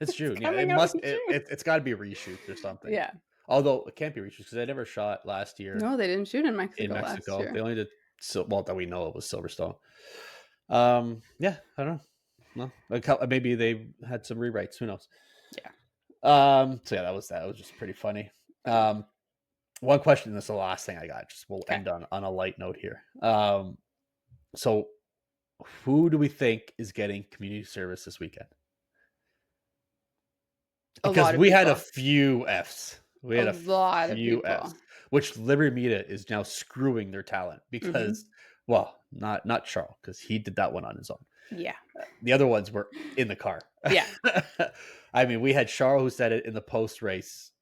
It's It's June, yeah. It coming out must in June. it's gotta be reshoots or something. Yeah. Although, it can't be reshoots because they never shot last year No, they didn't shoot in in Mexico last Mexico. They year. only did well, that we know of was Silverstone. Yeah, I don't know. No, like, how maybe they had some rewrites, who knows? Yeah. So yeah, that was just pretty funny. Um, one question, this is the last thing I got, just we'll Okay. end on a light note here. So who do we think is getting community service this weekend? A Because lot of we had a people. few Fs. We A had a lot of few Fs, people. which Liberty Media is now screwing their talent because, Mhm. well, not Charles, because he did that one on his own. Yeah. The other ones were in the car. Yeah. I mean, we had Charles who said it in the post race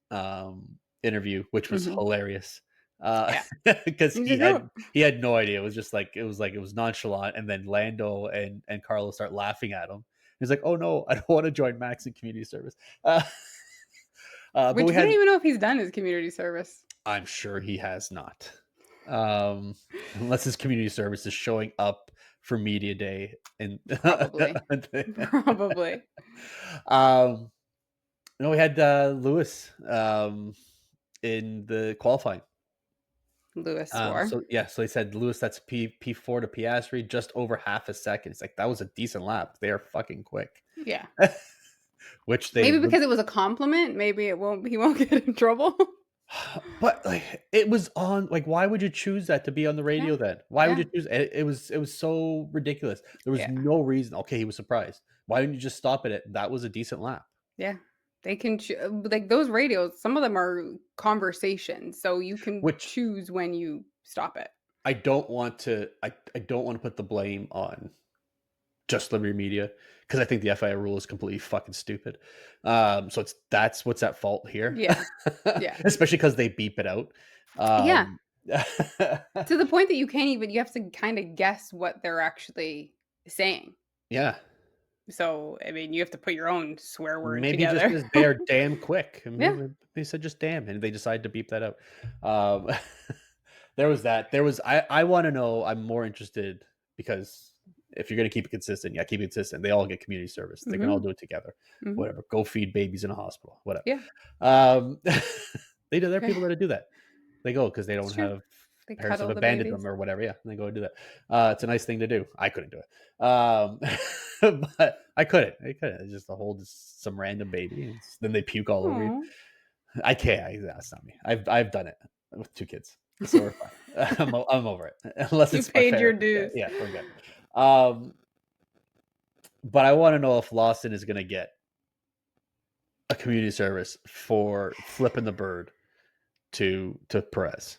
interview, which was Mhm. hilarious. Yeah. Because You just do it. he had no idea. It was just like it was nonchalant, and then Lando and Carlos start laughing at him. He's like, "Oh no, I don't want to join Max in community service." Uh, but Which we we don't had even know if he's done his community service. I'm sure he has not. Um, unless his community service is showing up for media day and Probably. Probably. um no, we had Lewis in the qualifying. Lewis swore. So yeah, so they said Lewis, that's P4 to Piastri, just over half a second. It's like that was a decent lap. They are fucking quick. Yeah. Which they Maybe would. because it was a compliment, maybe he won't get in trouble. But, like, it was on, like, why would you choose that to be on the Yeah. radio then? Why would Yeah. you choose it? It was so ridiculous. There was Yeah. no reason. Okay, he was surprised. Why didn't you just stop it at that was a decent lap? Yeah. They can like those radios, some of them are conversations, so you can Which choose when you stop it. I don't wanna put the blame on just Liberty Media because I think the FIA rule is completely fucking stupid. So that's what's at fault here, Yeah. Yeah. especially because they beep it out. Yeah. Um To the point that you have to kinda guess what they're actually saying. Yeah. So, I mean, you have to put your own swear word Maybe just together. as they are damn quick. And Yeah. they said just damn, and they decided to beep that out. Um, there was that. I want to know. I'm more interested because if you're going to keep it consistent, yeah, keep it consistent. They all get community service. They can all Mhm. do it together. Mhm. Whatever. Go feed babies in a hospital. Whatever. Yeah. Um, there are people that do that. They go because they It's don't true. have They parents have cuddle the abandoned babies. them or whatever. Yeah, and they go and do that. It's a nice thing to do. I couldn't do it. But I couldn't. I couldn't. It's just to hold some random baby, and then they puke all over you. Aw. I can't. That's not me. I've done it with 2 kids, so we're fine. I'm over it. Unless You it's my paid your parents. Yeah, dues. yeah, we're good. But I want to know if Lawson is going to get a community service for flipping the bird to Perez.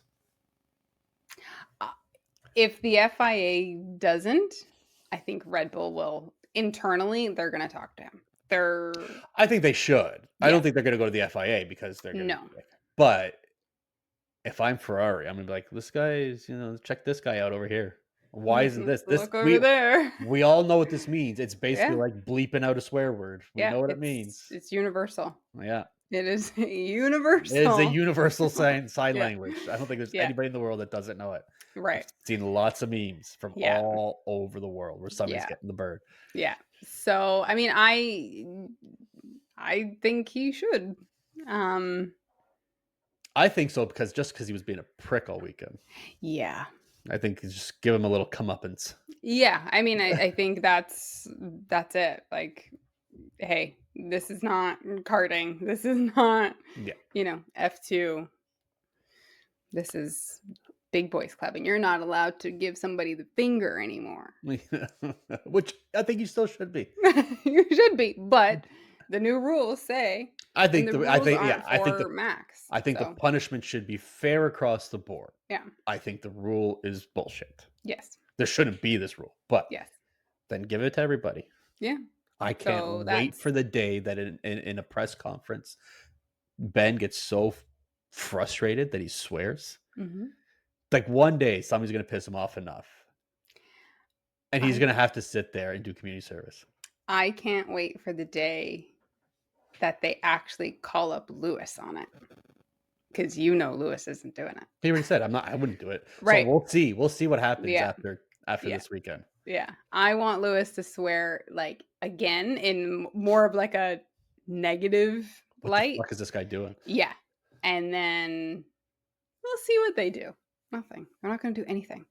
Uh, if the FIA doesn't, I think Red Bull will internally, they're gonna talk to him. They're I think they should. I Yeah. don't think they're going to go to the FIA because they're going to No. be like. But if I'm Ferrari, I'm gonna be like, "This guy is, check this guy out over here. Why isn't Let's this look over there. we all know what this means. It's basically Yeah, like bleeping out a swear word. We yeah, know what it it's means." it's universal. Yeah. It is It is a universal. universal sign Yeah, language. I don't think there's yeah, anybody in the world that doesn't know it. I've right. seen lots of memes from Yeah, all over the world where somebody's yeah, getting the bird. yeah. So, I mean, I think he should. Um, I think so because he was being a prick all weekend. yeah. I think just give him a little comeuppance. Yeah, I mean, I think that's it. Like, hey, this is not karting. This is not, Yeah. F2. This is big boys club, and you're not allowed to give somebody the finger anymore. Which I think you still should be. You should be, but the new rules say, and the I rules think yeah, aren't for Max. I think the So, punishment should be fair across the board. yeah. I think the rule is bullshit. Yes. There shouldn't be this rule, but Yes. then give it to everybody. Yeah. I can't So wait that's for the day that in a press conference, Ben gets so frustrated that he swears. mhm. Like one day, somebody's gonna piss him off enough, and he's I gonna have to sit there and do community service. I can't wait for the day that they actually call up Lewis on it, because Lewis isn't doing it. He already said, "I'm not. I wouldn't do it." So Right. we'll see. We'll see what happens Yeah. after Yeah. this weekend. Yeah. I want Lewis to swear, like, again in more of, like, a negative What the light. fuck is this guy doing? Yeah. And then we'll see what they do. Nothing. They're not gonna do anything.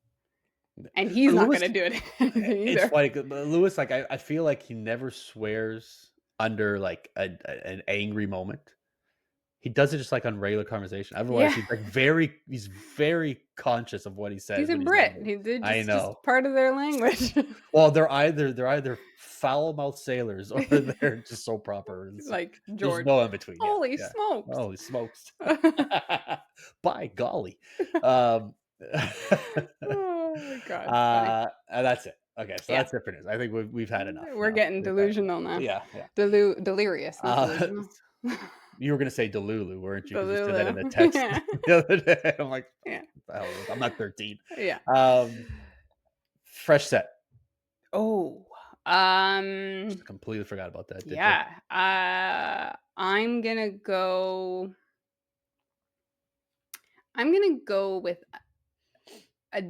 And he's But not Lewis, gonna do anything it's either. funny. But Lewis, like I feel like he never swears under like an angry moment. He does it just like on regular conversation. Otherwise, Yeah. he's very conscious of what he He's says a when he's Brit. angry. They're I just know. part of their language. Well, they're either foul mouthed sailors or they're just so proper. Like There's George. no in between. Yeah, Holy yeah. smokes. Holy smokes! By golly. Um, Oh my god, funny. and that's it. Okay, so Yeah. that's it for news. I think we've had enough We're now. getting We've had delusional now. yeah, yeah. Delirious, not Uh, delusional. you were gonna say Delulu, weren't you? Because you said that in a Delulu. text Yeah. the other day. I'm like, Yeah. what the hell? I'm not 13. Yeah. Um, fresh set. Oh, Just completely forgot about that. Did you? yeah. I'm gonna go with a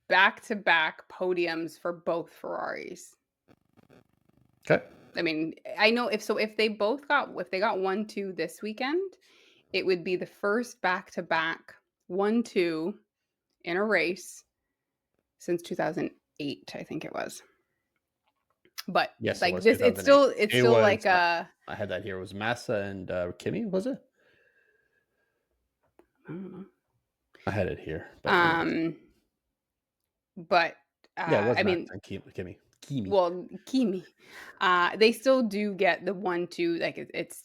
back-to-back podiums for both Ferraris. Okay. I mean, I know if they got 1-2 this weekend, it would be the first back-to-back 1-2 in a race since 2008, I think it was. But, Yes, it like, was this it's 2008. still it's It still was. like a I had that here. It was Massa and Kimmy. Was it? I don't know. I had it here, but Um, but, yeah, it was I Massa mean, and Kimmy. Kimi. well, Kimi, they still do get the 1-2, like, it's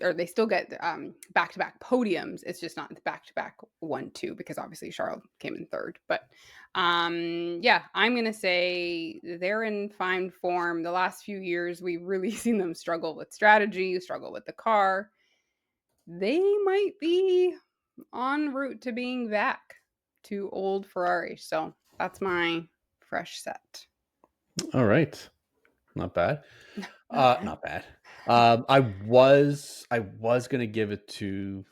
or they still get, back-to-back podiums, it's just not the back-to-back 1-2 because obviously Charles came in 3rd, but, yeah, I'm gonna say they're in fine form. The last few years, we've really seen them struggle with strategy, struggle with the car. They might be en route to being back to old Ferrari, so that's my fresh set. All right. Not bad. Not bad. Not bad. I was gonna give it to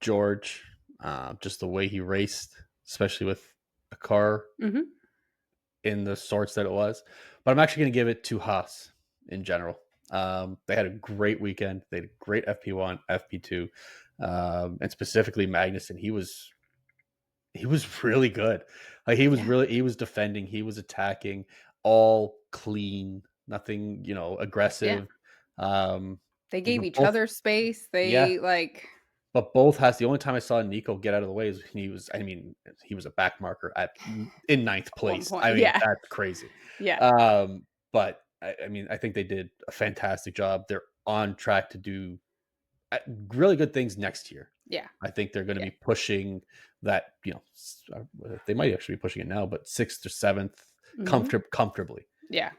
George, just the way he raced, especially with a car Mhm. in the sorts that it was. But I'm actually gonna give it to Haas in general. They had a great weekend. They had a great FP1, FP2, and specifically Magnussen. He was really good. Like Yeah, he was defending, he was attacking, all clean, nothing, yeah. aggressive. Um, They but gave each both, other space. yeah, They, like but both has the only time I saw Nico get out of the way is when he was a back marker in ninth one place. point. I mean, Yeah, that's crazy. yeah, But I think they did a fantastic job. They're on track to do really good things next year. yeah, I think they're going to yeah. be pushing that, they might actually be pushing it now, but sixth or seventh Mhm. comfortably Yeah,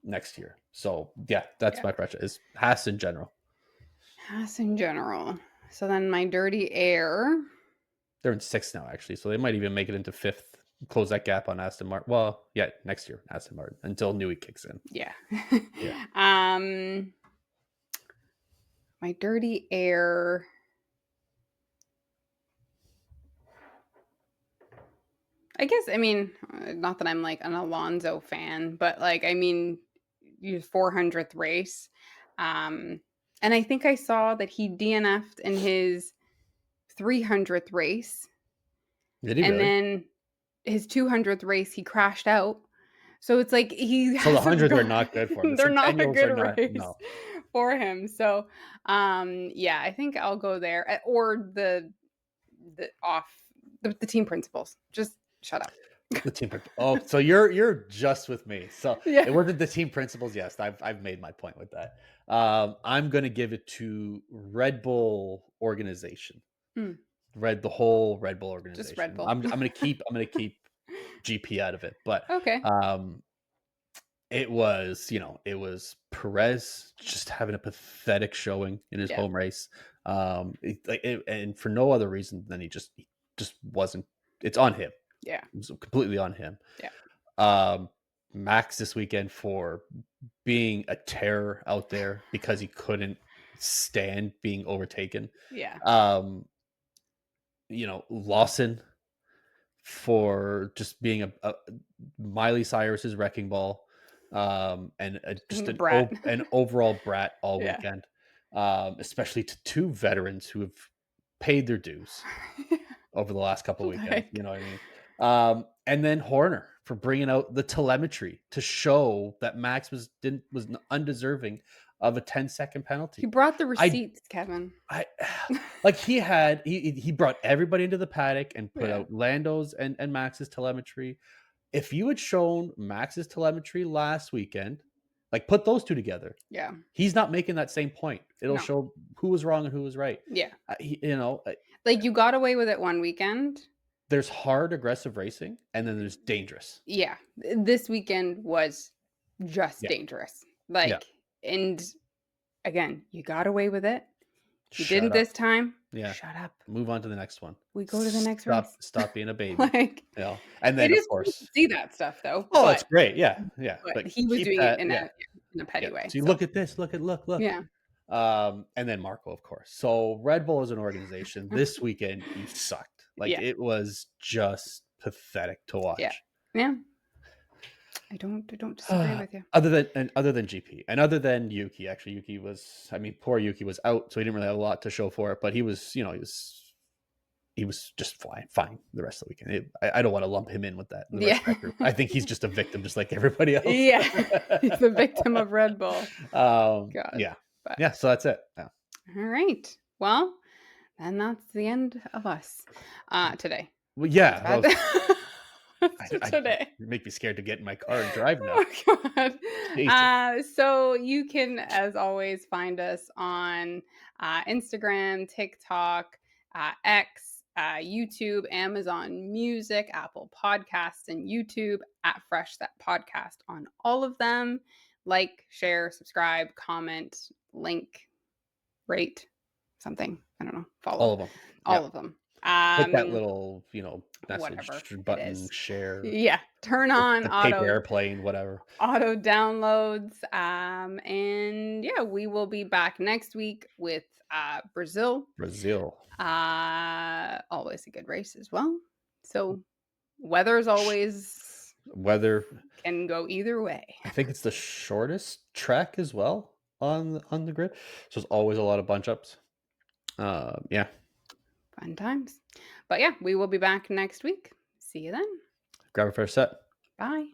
next year. So yeah, that's yeah. my pressure is Haas in general. Haas in general. So then my dirty air. They're in 6th now, actually, so they might even make it into 5th, close that gap on Aston Martin. Well, yeah, next year, Aston Martin, until Newey kicks in. Yeah. Yeah. um, my dirty air. I guess, I mean, not that I'm like an Alonso fan, but like, I mean, his 400th race. Um, and I think I saw that he DNF'd in his 300th race. Did he And really? then his 200th race, he crashed out. So it's like he So the hasn't 100th are gone. not good for him. The They're not a centennials good are not, race no. for him. So, yeah, I think I'll go there, or the off the team principals. Just shut up. The team principal. Oh, so you're just with me. So Yeah. it wasn't the team principals. Yes, I've made my point with that. I'm gonna give it to Red Bull organization. Mm, The whole Red Bull just Red organization. Bull. I'm gonna keep GP out of it, but Okay. um, it was Perez just having a pathetic showing in his Yeah. home race. And for no other reason than he just wasn't. It's on him. Yeah. It was completely on him. Yeah. Um, Max this weekend for being a terror out there because he couldn't stand being overtaken. Yeah. Um, Lawson for just being a Miley Cyrus's wrecking ball, and Just just being a brat. an overall brat all Yeah. weekend, especially to two veterans who have paid their dues over the last couple of weekends. You Like, know what I mean? And then Horner for bringing out the telemetry to show that Max was undeserving of a 10-second he penalty. brought the I receipts, Kevin. I like he brought everybody into the paddock and put Yeah. out Lando's and Max's telemetry. If you had shown Max's telemetry last weekend, like put those two together, Yeah. he's not making that same point. It'll No. show who was wrong and who was right. Yeah. Uh, Like, you got away with it one weekend. there's hard aggressive racing, and then there's dangerous. Yeah. This weekend was just Yeah, dangerous. yeah. Like, and again, you got away with it. You Shut didn't up. this time. Yeah. Shut up. Move on to the next one. We go to the next race. Stop being a baby. Like, And it then of is cool to course, see that stuff though, oh, it's great. Yeah, yeah. but But he was keep doing it that. in Yeah. a petty Yeah. way. So you So, look at this, look. yeah. And then Marco, of course. So Red Bull as an organization this weekend, you sucked. Like Yeah. it was just pathetic to Yeah. watch. Yeah. I don't disagree with you. Other than GP and other than Yuki, actually, poor Yuki was out, so he didn't really have a lot to show for it. But he was just fine the rest of the weekend. I don't want to lump him in with the rest Yeah. of that group. I think he's just a victim, just like everybody else. Yeah. He's a victim of Red Bull. God. Yeah, But yeah. So that's it. Yeah. all right. Well, then that's the end of us today. Well, That's yeah. bad. Today. You make me scared to get in my car and drive now. Oh God. Jesus. So you can, as always, find us on Instagram, TikTok, X, YouTube, Amazon Music, Apple Podcasts, and YouTube at Fresh That Podcast on all of them. Like, share, subscribe, comment, link, rate, something. I don't know. All Follow of them. all Yeah. of them. Hit that little, message Whatever it button, is. share, Yeah. Turn on the paper airplane, whatever. auto downloads. And yeah, we will be back next week with Brazil. Brazil. Always a good race as well. So weather's always Weather. can go either way. I think it's the shortest track as well on the grid. So there's always a lot of bunch ups. Yeah. Fun times. But yeah, we will be back next week. See you then. Grab a first set. Bye.